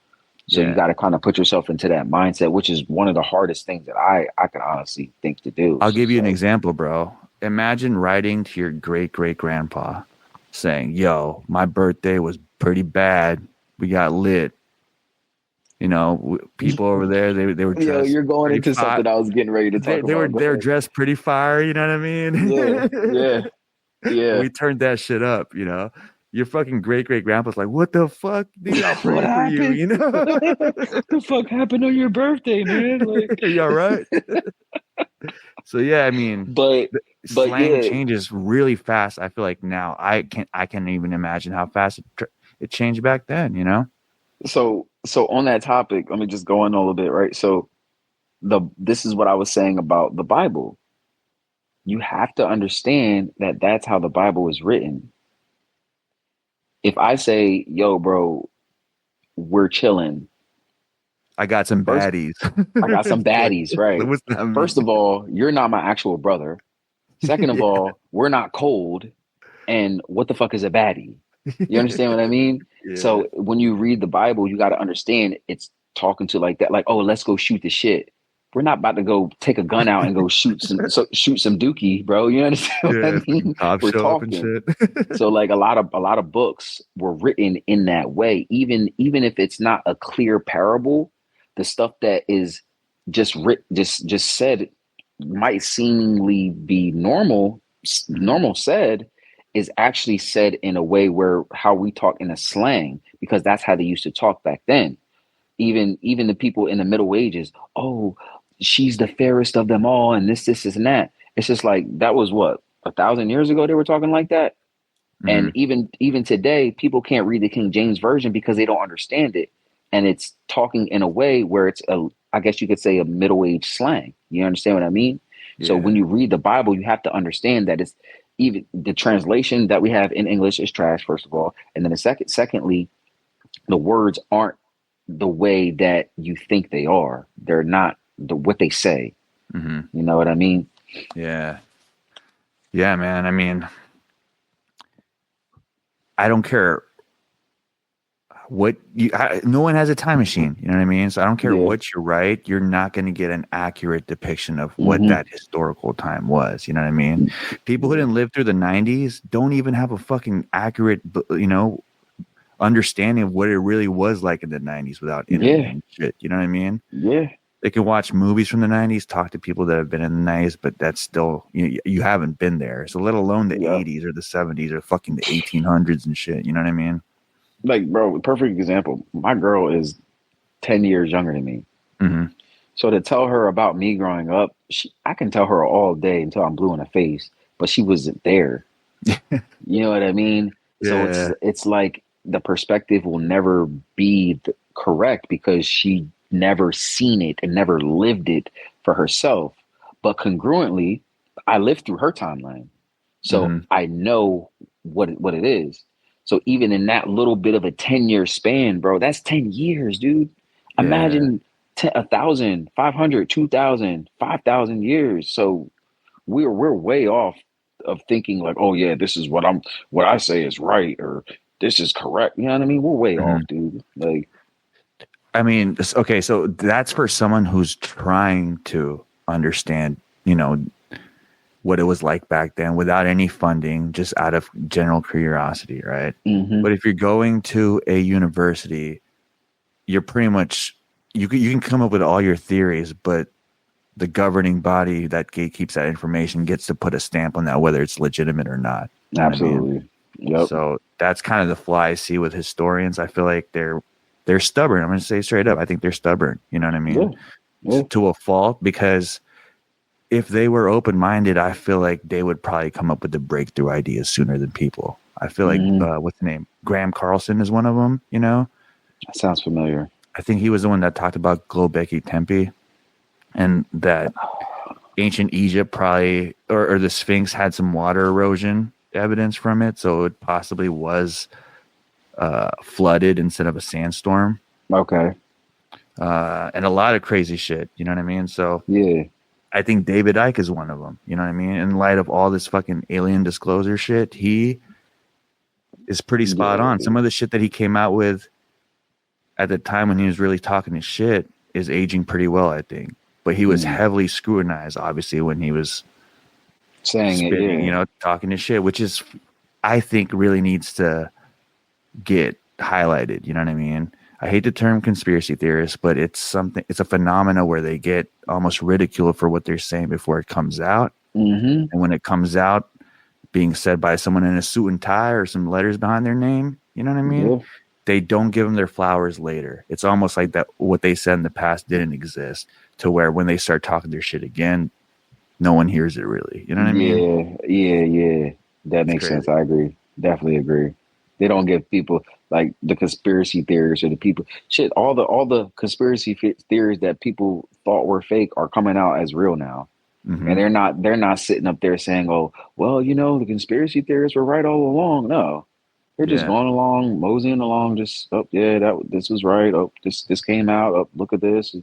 So you got to kind of put yourself into that mindset, which is one of the hardest things that I can honestly think to do. I'll give you an example, bro. Imagine writing to your great-great-grandpa saying, yo, my birthday was pretty bad. We got lit. People over there, they were dressed. You're going into something I was getting ready to talk about. They were dressed pretty fire, you know what I mean? Yeah. We turned that shit up, Your fucking great-great-grandpa's like, what the fuck? Dude, I'll pray for you, What the fuck happened on your birthday, man? Like, yeah, right. So yeah, I mean, but slang changes really fast. I feel like now I can't even imagine how fast it changed back then, So on that topic, let me just go in a little bit, right? So this is what I was saying about the Bible. You have to understand that that's how the Bible is written. If I say, yo, bro, we're chilling. I got some baddies. Right? First of all, you're not my actual brother. Second of all, we're not cold. And what the fuck is a baddie? You understand what I mean? Yeah. So when you read the Bible, you got to understand it's talking to like that. Like, oh, let's go shoot the shit. We're not about to go take a gun out and go shoot some dookie, bro. You understand what I mean? We're talking. And shit. So like a lot of books were written in that way. Even if it's not a clear parable, the stuff that is just said might seemingly be normal said is actually said in a way where how we talk in a slang, because that's how they used to talk back then. Even the people in the Middle Ages, oh, she's the fairest of them all, and this and that. It's just like that was what 1,000 years ago they were talking like that. And even today, people can't read the King James Version because they don't understand it, and it's talking in a way where it's I guess you could say a middle-aged slang. You understand what I mean? Yeah. So when you read the Bible, you have to understand that it's even the translation that we have in English is trash, first of all, and then secondly, the words aren't the way that you think they are. They're not what they say. You know what I mean? Yeah, man. I mean, I don't care what no one has a time machine. You know what I mean? So I don't care what you write. You're not going to get an accurate depiction of what that historical time was. You know what I mean? People who didn't live through the 90s don't even have a fucking accurate, understanding of what it really was like in the 90s without internet and shit. You know what I mean? Yeah. They can watch movies from the 90s, talk to people that have been in the 90s, but that's still, you haven't been there. So let alone the 80s or the 70s or fucking the 1800s and shit. You know what I mean? Like, bro, perfect example. My girl is 10 years younger than me. Mm-hmm. So to tell her about me growing up, I can tell her all day until I'm blue in the face, but she wasn't there. You know what I mean? Yeah. So it's like the perspective will never be correct because she never seen it and never lived it for herself. But congruently, I lived through her timeline. So I know what it is. So even in that little bit of a 10-year span, bro, that's 10 years, dude. Yeah. Imagine 1,000, 500, 2,000, 5,000 years. So we're way off of thinking like, oh yeah, this is what I say is right or this is correct. You know what I mean? We're way off, dude. Like, I mean, okay, so that's for someone who's trying to understand, what it was like back then without any funding, just out of general curiosity, right? But if you're going to a university, you're pretty much, you can come up with all your theories, but the governing body that gatekeeps that information gets to put a stamp on that, whether it's legitimate or not. Absolutely. Yep. So that's kind of the flaw I see with historians. I feel like they're stubborn. I'm going to say straight up. I think they're stubborn. You know what I mean? Yeah. To a fault, because if they were open-minded, I feel like they would probably come up with the breakthrough ideas sooner than people. I feel like, what's the name? Graham Carlson is one of them, That sounds familiar. I think he was the one that talked about Göbekli Tepe and that ancient Egypt probably, or the Sphinx had some water erosion evidence from it. So it possibly was flooded instead of a sandstorm. Okay. And a lot of crazy shit. You know what I mean? So yeah, I think David Icke is one of them. You know what I mean? In light of all this fucking alien disclosure shit, he is pretty spot on. Some of the shit that he came out with at the time when he was really talking his shit is aging pretty well, I think. But he was heavily scrutinized, obviously, when he was saying spitting, talking his shit, which is, I think, really needs to get highlighted. You know what I mean? I hate the term conspiracy theorist, but it's a phenomena where they get almost ridiculed for what they're saying before it comes out. And when it comes out, being said by someone in a suit and tie or some letters behind their name, you know what I mean? Yeah. They don't give them their flowers later. It's almost like that what they said in the past didn't exist, to where when they start talking their shit again, no one hears it really. You know what I mean? Yeah. That makes sense. I agree. Definitely agree. They don't give people like the conspiracy theories or the people shit. All the conspiracy theories that people thought were fake are coming out as real now. And they're not sitting up there saying, oh, well, the conspiracy theorists were right all along. No, they're just going along, moseying along. Just, oh yeah, this was right. Oh, this came out. Oh, look at this.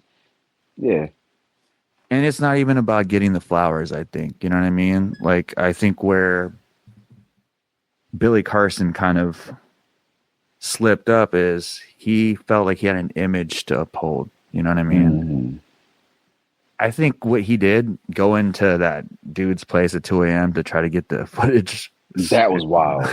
Yeah. And it's not even about getting the flowers, I think. You know what I mean? Like, I think where Billy Carson kind of slipped up is he felt like he had an image to uphold. You know what I mean? I think what he did, go into that dude's place at 2 a.m. to try to get the footage. That was wild.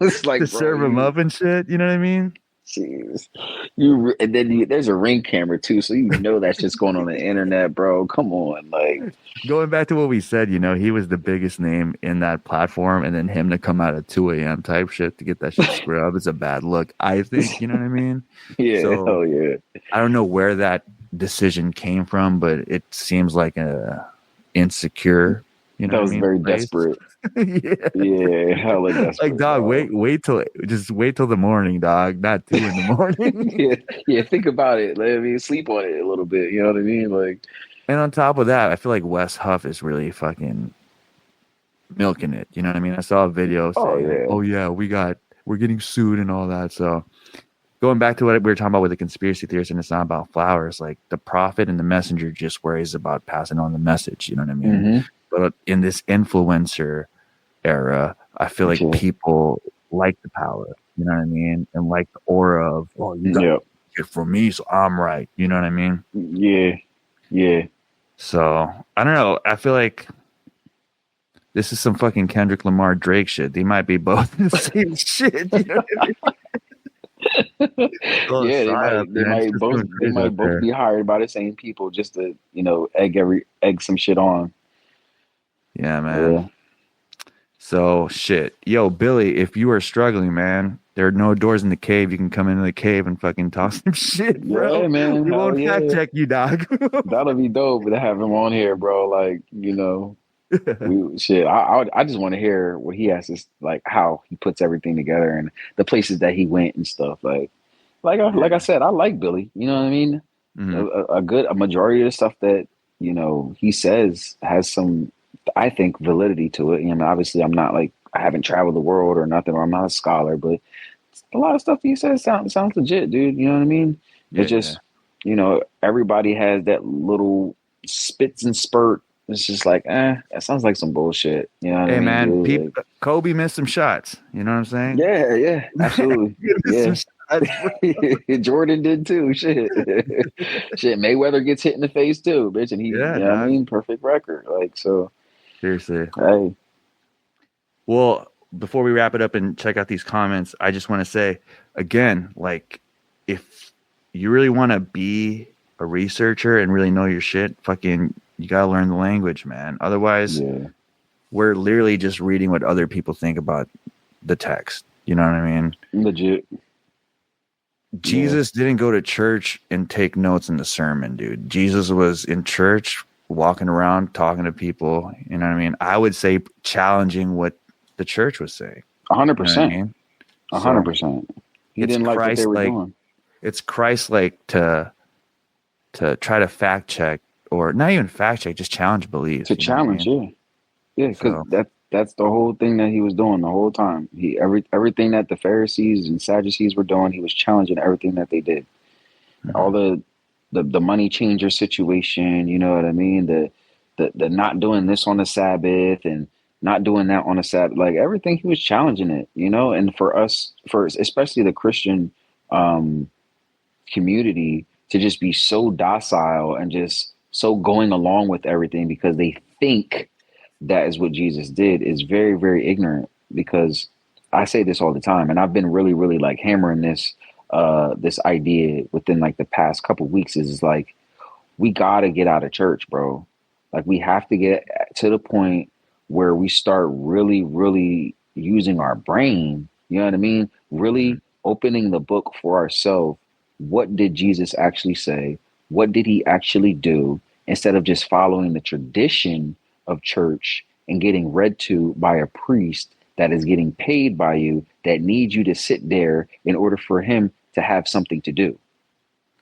It's like, to serve him up and shit. You know what I mean? Jeez. And then there's a Ring camera too, so that's just going on the internet, bro. Come on, like going back to what we said, he was the biggest name in that platform, and then him to come out at 2 a.m. type shit to get that shit scrubbed is a bad look, I think. You know what I mean? Yeah, so, hell yeah. I don't know where that decision came from, but it seems like a insecure. That was very desperate. Yeah, hella desperate. Like, dog, wait till the morning, dog. Not 2 in the morning. yeah. Think about it. Sleep on it a little bit. You know what I mean? Like, and on top of that, I feel like Wes Huff is really fucking milking it. You know what I mean? I saw a video saying, "Oh yeah, we're getting sued and all that." So, going back to what we were talking about with the conspiracy theorists, and it's not about flowers. Like, the prophet and the messenger just worries about passing on the message. You know what I mean? But in this influencer era, I feel like people like the power, you know what I mean? And like the aura of, oh, you got it from me, so I'm right. You know what I mean? Yeah. So, I don't know. I feel like this is some fucking Kendrick Lamar Drake shit. They might be both the same shit. You know what I mean? Oh, Yeah, they psyop, might they man. It's might just both going they crazy out might both there. be hired by the same people just to, egg some shit on. Yeah, man. Yeah. So shit. Yo, Billy, if you are struggling, man, there are no doors in the cave. You can come into the cave and fucking talk some shit, Yeah, bro. man. We Hell won't fact yeah. check you, dog. That'll be dope to have him on here, bro. Like, we shit. I just want to hear what he has to like, how he puts everything together and the places that he went and stuff. Like I Yeah. said, I like Billy. You know what I mean? Hmm. A majority of the stuff that he says has some, I think, validity to it. Obviously, I'm not like, I haven't traveled the world or nothing, or I'm not a scholar, but a lot of stuff he says sounds legit, dude. You know what I mean? Yeah, It's yeah. just, everybody has that little spits and spurt. It's just like, that sounds like some bullshit. You know what I Hey, mean, man, dude? Like, Kobe missed some shots. You know what I'm saying? yeah, yeah, absolutely. He missed some Yeah. shots, bro. Jordan did too. Shit. Shit. Mayweather gets hit in the face too, bitch. And he, Yeah, what I dog. mean? Perfect record. Like, so, Seriously. hey, Well, before we wrap it up and check out these comments, I just want to say again, like, if you really want to be a researcher and really know your shit, fucking, you got to learn the language, man. Otherwise, yeah, we're literally just reading what other people think about the text. You know what I mean? legit. Jesus didn't go to church and take notes in the sermon, dude. Jesus was in church, walking around, talking to people. You know what I mean? I would say challenging what the church was saying. You know what I 100%. mean? 100%. He It's didn't like what they were Christ-like. doing. It's Christ-like to try to fact check, or not even fact check, just challenge beliefs. To You know what I challenge, mean? yeah. Yeah, because So, that's the whole thing that he was doing the whole time. Everything that the Pharisees and Sadducees were doing, he was challenging everything that they did. All mhm. the money changer situation, you know what I mean? The not doing this on the Sabbath and not doing that on the Sabbath, like everything he was challenging it, and for us, for especially the Christian um community, to just be so docile and just so going along with everything because they think that is what Jesus did is very, very ignorant. Because I say this all the time, and I've been really, really like hammering this idea within like the past couple weeks, is like, we gotta get out of church, bro. Like, we have to get to the point where we start really, really using our brain. You know what I mean? Really opening the book for ourselves. What did Jesus actually say? What did he actually do? Instead of just following the tradition of church and getting read to by a priest that is getting paid by you, that needs you to sit there in order for him to have something to do.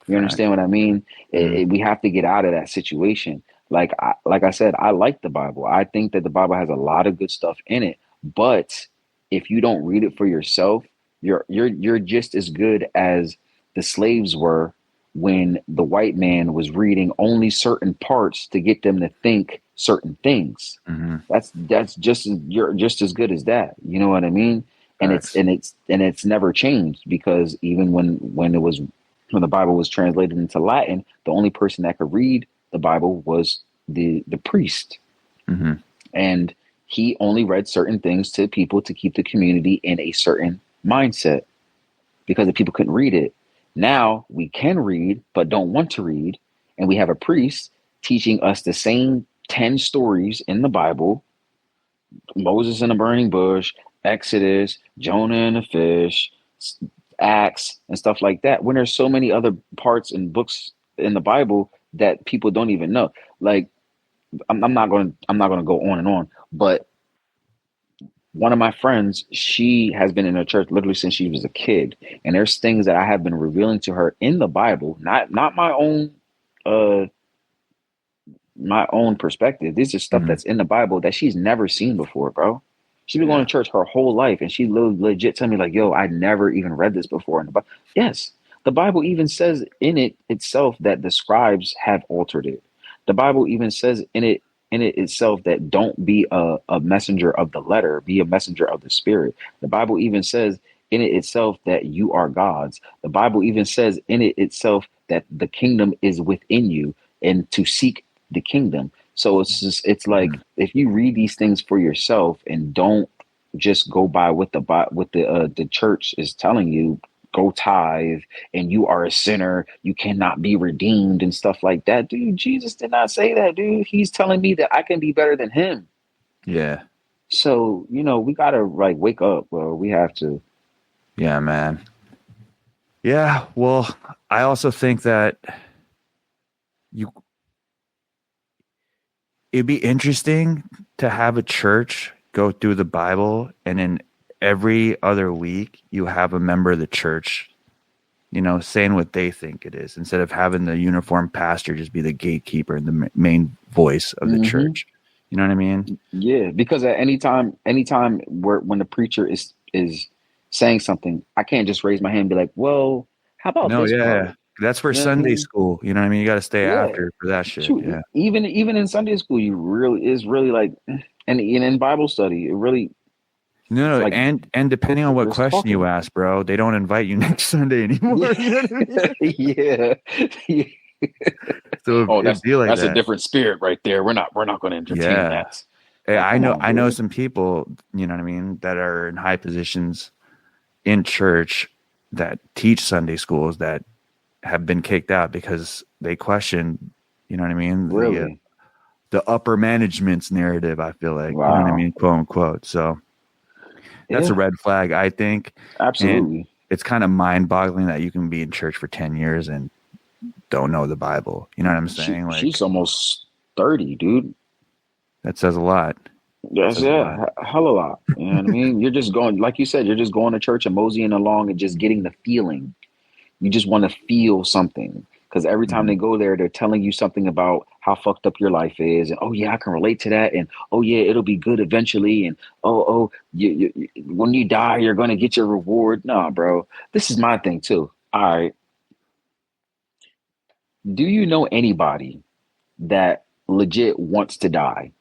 You understand Facts. what I mean? Mhm. We have to get out of that situation. Like I said, I like the Bible. I think that the Bible has a lot of good stuff in it. But if you don't read it for yourself, you're just as good as the slaves were when the white man was reading only certain parts to get them to think certain things. Mhm. That's just you're just as good as that. You know what I mean? And it's Facts. and it's and it's never changed, because even when the Bible was translated into Latin, the only person that could read the Bible was the priest. Mhm. And he only read certain things to people to keep the community in a certain mindset, because the people couldn't read it. Now we can read, but don't want to read. And we have a priest teaching us the same 10 stories in the Bible: Moses in the burning bush, Exodus, Jonah and the fish, Acts, and stuff like that, when there's so many other parts and books in the Bible that people don't even know. Like, I'm not going to go on and on, but one of my friends, she has been in a church literally since she was a kid, and there's things that I have been revealing to her in the Bible, not uh my own perspective. This is stuff Mhm. that's in the Bible that she's never seen before, bro. She's been going Yeah. to church her whole life, and she legit tell me like, "Yo, I never even read this before." In the Bible, yes, the Bible even says in it itself that the scribes have altered it. The Bible even says in it itself that don't be a messenger of the letter, be a messenger of the spirit. The Bible even says in it itself that you are God's. The Bible even says in it itself that the kingdom is within you, and to seek the kingdom. So it's like, Mhm. if you read these things for yourself and don't just go by what the church is telling you, go tithe and you are a sinner, you cannot be redeemed and stuff like that. Dude, Jesus did not say that, dude. He's telling me that I can be better than him. Yeah. So, we gotta like wake up, bro. We have to. Yeah, man. Yeah. Well, I also think that it'd be interesting to have a church go through the Bible, and then every other week you have a member of the church, saying what they think it is, instead of having the uniformed pastor just be the gatekeeper and the main voice of the church. You know what I mean? Yeah, because at anytime when the preacher is saying something, I can't just raise my hand and be like, well, how about No, this yeah. part? That's for Sunday school. You know what I mean? You got to stay after for that shit. Shoot, Yeah. even in Sunday school, is really like, and in Bible study, it really. No, like, and depending on what question you ask, bro, they don't invite you next Sunday anymore. Yeah. You know what I mean? Yeah. So that's that. a different spirit right there. We're not going to entertain that. Hey, Like, I know some people, you know what I mean, that are in high positions in church that teach Sunday schools that have been kicked out because they question, you know what I mean? Really? The upper management's narrative, I feel like, Wow. you know what I mean? Quote unquote. So that's a red flag, I think. Absolutely. And it's kind of mind boggling that you can be in church for 10 years and don't know the Bible. You know what I'm saying? She's almost 30, dude. That says a lot. Yes, yeah, hell a lot. You know what I mean? You're just going, like you said, you're just going to church and moseying along and just getting the feeling. You just want to feel something, because every time they go there, they're telling you something about how fucked up your life is, and oh yeah, I can relate to that, and oh yeah, it'll be good eventually, and you when you die, you're gonna get your reward. Nah, bro, this is my thing too. All right, do you know anybody that legit wants to die?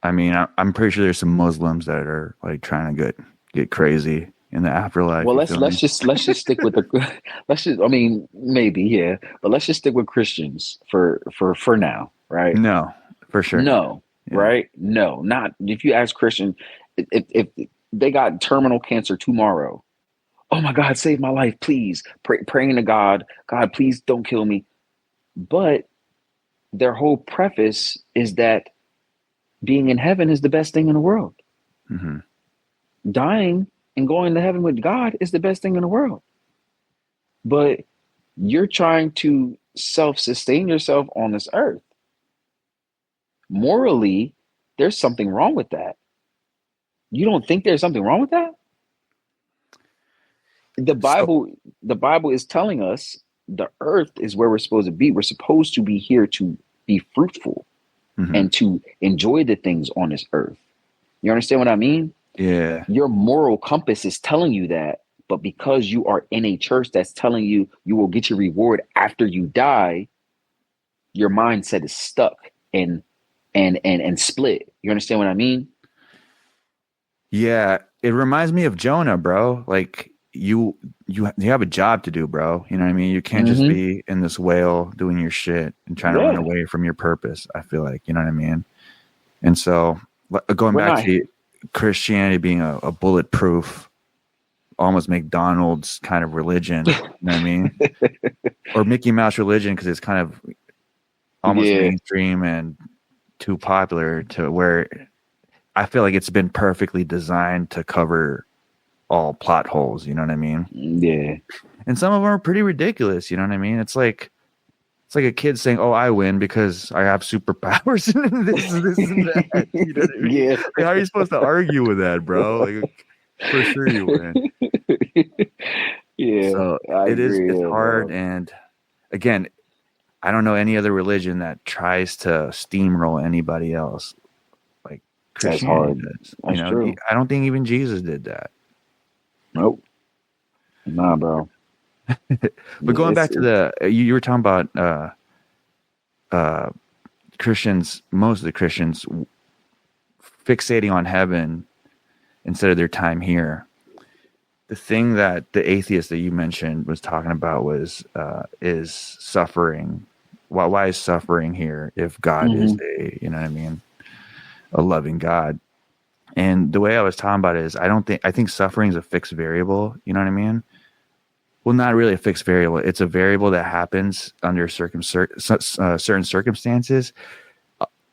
I mean, I'm pretty sure there's some Muslims that are like trying to get crazy in the afterlife. Well, let's just stick with I mean, maybe, yeah, but let's just stick with Christians for now, right? No, for sure. No, yeah. Right? No, not if you ask Christian, if they got terminal cancer tomorrow, oh my God, save my life, please. Praying to God, please don't kill me. But their whole preface is that being in heaven is the best thing in the world. Mm-hmm. Dying and going to heaven with God is the best thing in the world. But you're trying to self-sustain yourself on this earth. Morally, there's something wrong with that. You don't think there's something wrong with that? The Bible is telling us the earth is where we're supposed to be. We're supposed to be here to be fruitful and to enjoy the things on this earth. You understand what I mean? Yeah. Your moral compass is telling you that, but because you are in a church that's telling you you will get your reward after you die, your mindset is stuck and split. You understand what I mean? Yeah, it reminds me of Jonah, bro. Like you have a job to do, bro. You know what I mean? You can't just be in this whale doing your shit and trying to run away from your purpose. I feel like, you know what I mean? And so going back to Christianity being a bulletproof, almost McDonald's kind of religion, you know what I mean? Or Mickey Mouse religion, because it's kind of almost mainstream and too popular to where I feel like it's been perfectly designed to cover all plot holes, you know what I mean? Yeah. And some of them are pretty ridiculous, you know what I mean? It's like a kid saying, "Oh, I win because I have superpowers." this and that. You know what I mean? Yeah. Like, how are you supposed to argue with that, bro? Like, for sure you win. Yeah. So it's hard. Bro. And again, I don't know any other religion that tries to steamroll anybody else like Christianity does. That's true. I don't think even Jesus did that. Nope. Nah, bro. But going back to you were talking about Christians, most of the Christians fixating on heaven instead of their time here. The thing that the atheist that you mentioned was talking about was is suffering. Why is suffering here if God is you know what I mean, a loving God? And the way I was talking about it is I think suffering is a fixed variable. You know what I mean? Well, not really a fixed variable. It's a variable that happens under certain circumstances.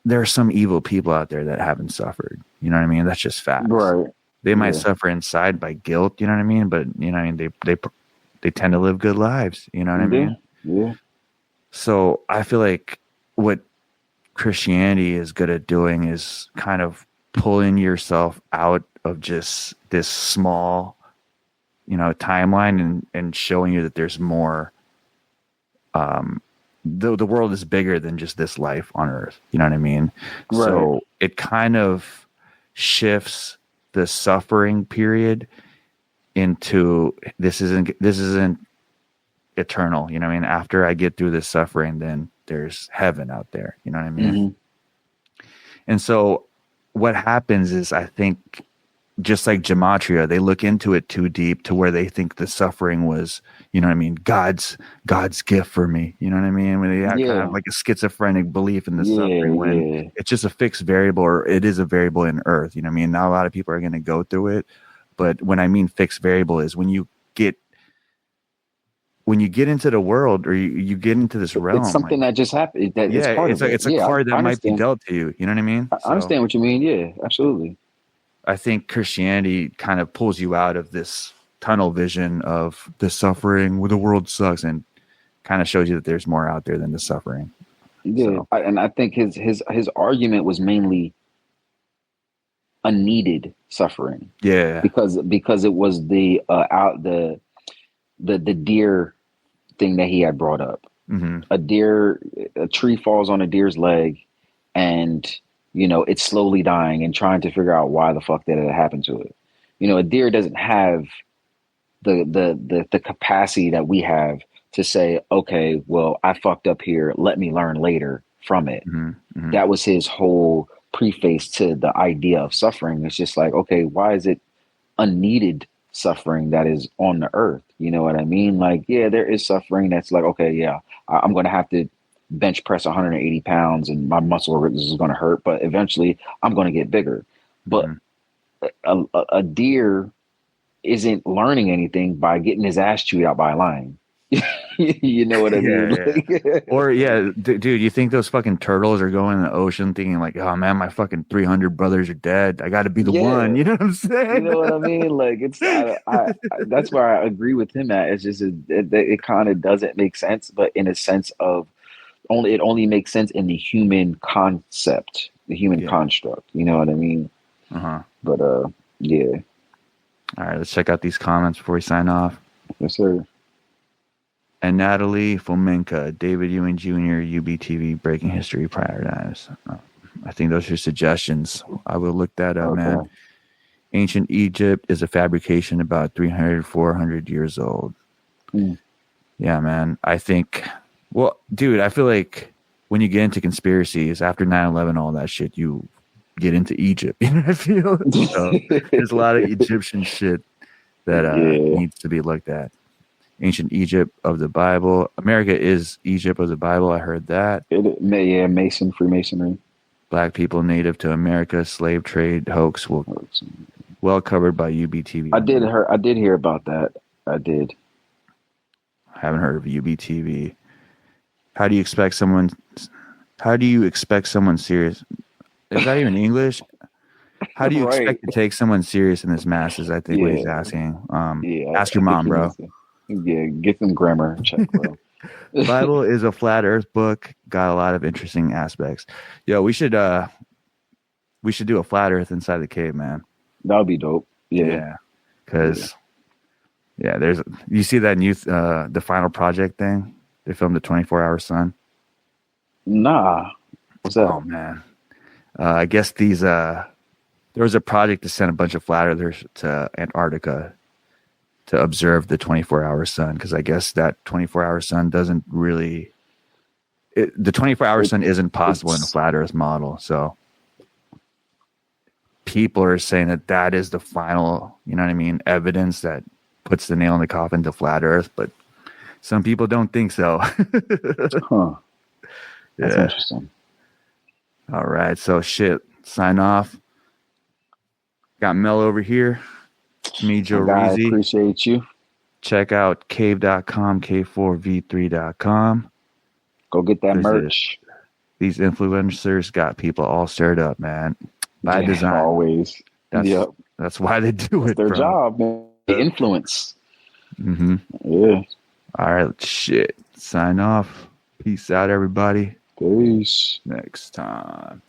There are some evil people out there that haven't suffered. You know what I mean? That's just facts. Right. They might suffer inside by guilt. You know what I mean? But you know what I mean? They tend to live good lives. You know what I mean? Yeah. So I feel like what Christianity is good at doing is kind of pulling yourself out of just this small, you know, timeline and showing you that there's more. The world is bigger than just this life on earth. You know what I mean? Right. So it kind of shifts the suffering period into this isn't eternal. You know what I mean? After I get through this suffering, then there's heaven out there. You know what I mean? Mm-hmm. And so what happens is, I think, just like gematria, they look into it too deep to where they think the suffering was, you know what I mean, God's gift for me. You know what I mean? When they have kind of like a schizophrenic belief in the suffering, when it's just a fixed variable, or it is a variable in earth. You know what I mean? Not a lot of people are going to go through it. But when I mean fixed variable is when you get into the world, or you get into this realm. It's something that just happened. It's a card that might be dealt to you. You know what I mean? I understand what you mean. Yeah, absolutely. I think Christianity kind of pulls you out of this tunnel vision of the suffering where the world sucks, and kind of shows you that there's more out there than the suffering. Yeah. So. And I think his argument was mainly unneeded suffering. Yeah. Because it was the deer thing that he had brought up. Mm-hmm. A tree falls on a deer's leg, and you know, it's slowly dying, and trying to figure out why the fuck that it happened to it. You know, a deer doesn't have the capacity that we have to say, okay, well, I fucked up here. Let me learn later from it. Mm-hmm. Mm-hmm. That was his whole preface to the idea of suffering. It's just like, okay, why is it unneeded suffering that is on the earth? You know what I mean? Like, yeah, there is suffering that's like, okay, yeah, I'm going to have to bench press 180 pounds and my muscle is going to hurt, but eventually I'm going to get bigger. But a deer isn't learning anything by getting his ass chewed out by a lion. You know what I mean? Yeah. Or dude, you think those fucking turtles are going in the ocean thinking like, oh man, my fucking 300 brothers are dead, I got to be the one. You know what I'm saying? You know what I mean? Like, it's I that's where I agree with him at. It's just it kind of doesn't make sense, but in a sense of it only makes sense in the human concept, the human construct. You know what I mean? But yeah. All right, let's check out these comments before we sign off. Yes, sir. And Natalie Fomenka, David Ewing Jr., UBTV, Breaking History Paradigms. I think those are suggestions. I will look that up, man. Ancient Egypt is a fabrication about 300, 400 years old. Yeah, man. I think, well, dude, I feel like when you get into conspiracies, after 9/11, all that shit, you get into Egypt. You know what I feel? So there's a lot of Egyptian shit that needs to be looked at. Ancient Egypt of the Bible. America is Egypt of the Bible. I heard that. Freemasonry. Black people native to America, slave trade hoax. Well covered by UBTV. I did hear about that. I did. I haven't heard of UBTV. How do you expect someone serious? Is that even English? How do you expect to take someone serious in this masses? I think what he's asking. Ask your mom, bro. Yeah, get some grammar check, bro. The Bible is a flat earth book. Got a lot of interesting aspects. Yo, we should do a flat earth inside the cave, man. That would be dope. Yeah. Because there's you see that new the Final Project thing? They filmed the 24-hour sun. Nah. What's that? Oh man. I guess these there was a project to send a bunch of flat earthers to Antarctica to observe the 24-hour sun, because I guess that 24-hour sun doesn't really the 24-hour sun isn't possible in a flat earth model. So people are saying that is the final, you know what I mean, evidence that puts the nail in the coffin to flat earth, but some people don't think so. That's interesting. All right, so sign off. Got Mel over here. It's me, My guy, Joreeezy. appreciate you. Check out cave.com, K4V3.com. Go get that Visit. merch. These influencers got people all stirred up, man. By Yeah, design. always. That's why they do It's it, their bro. job, man. They influence. Mm-hmm. Yeah. All right, shit. Sign off. Peace out, everybody. Peace. Next time.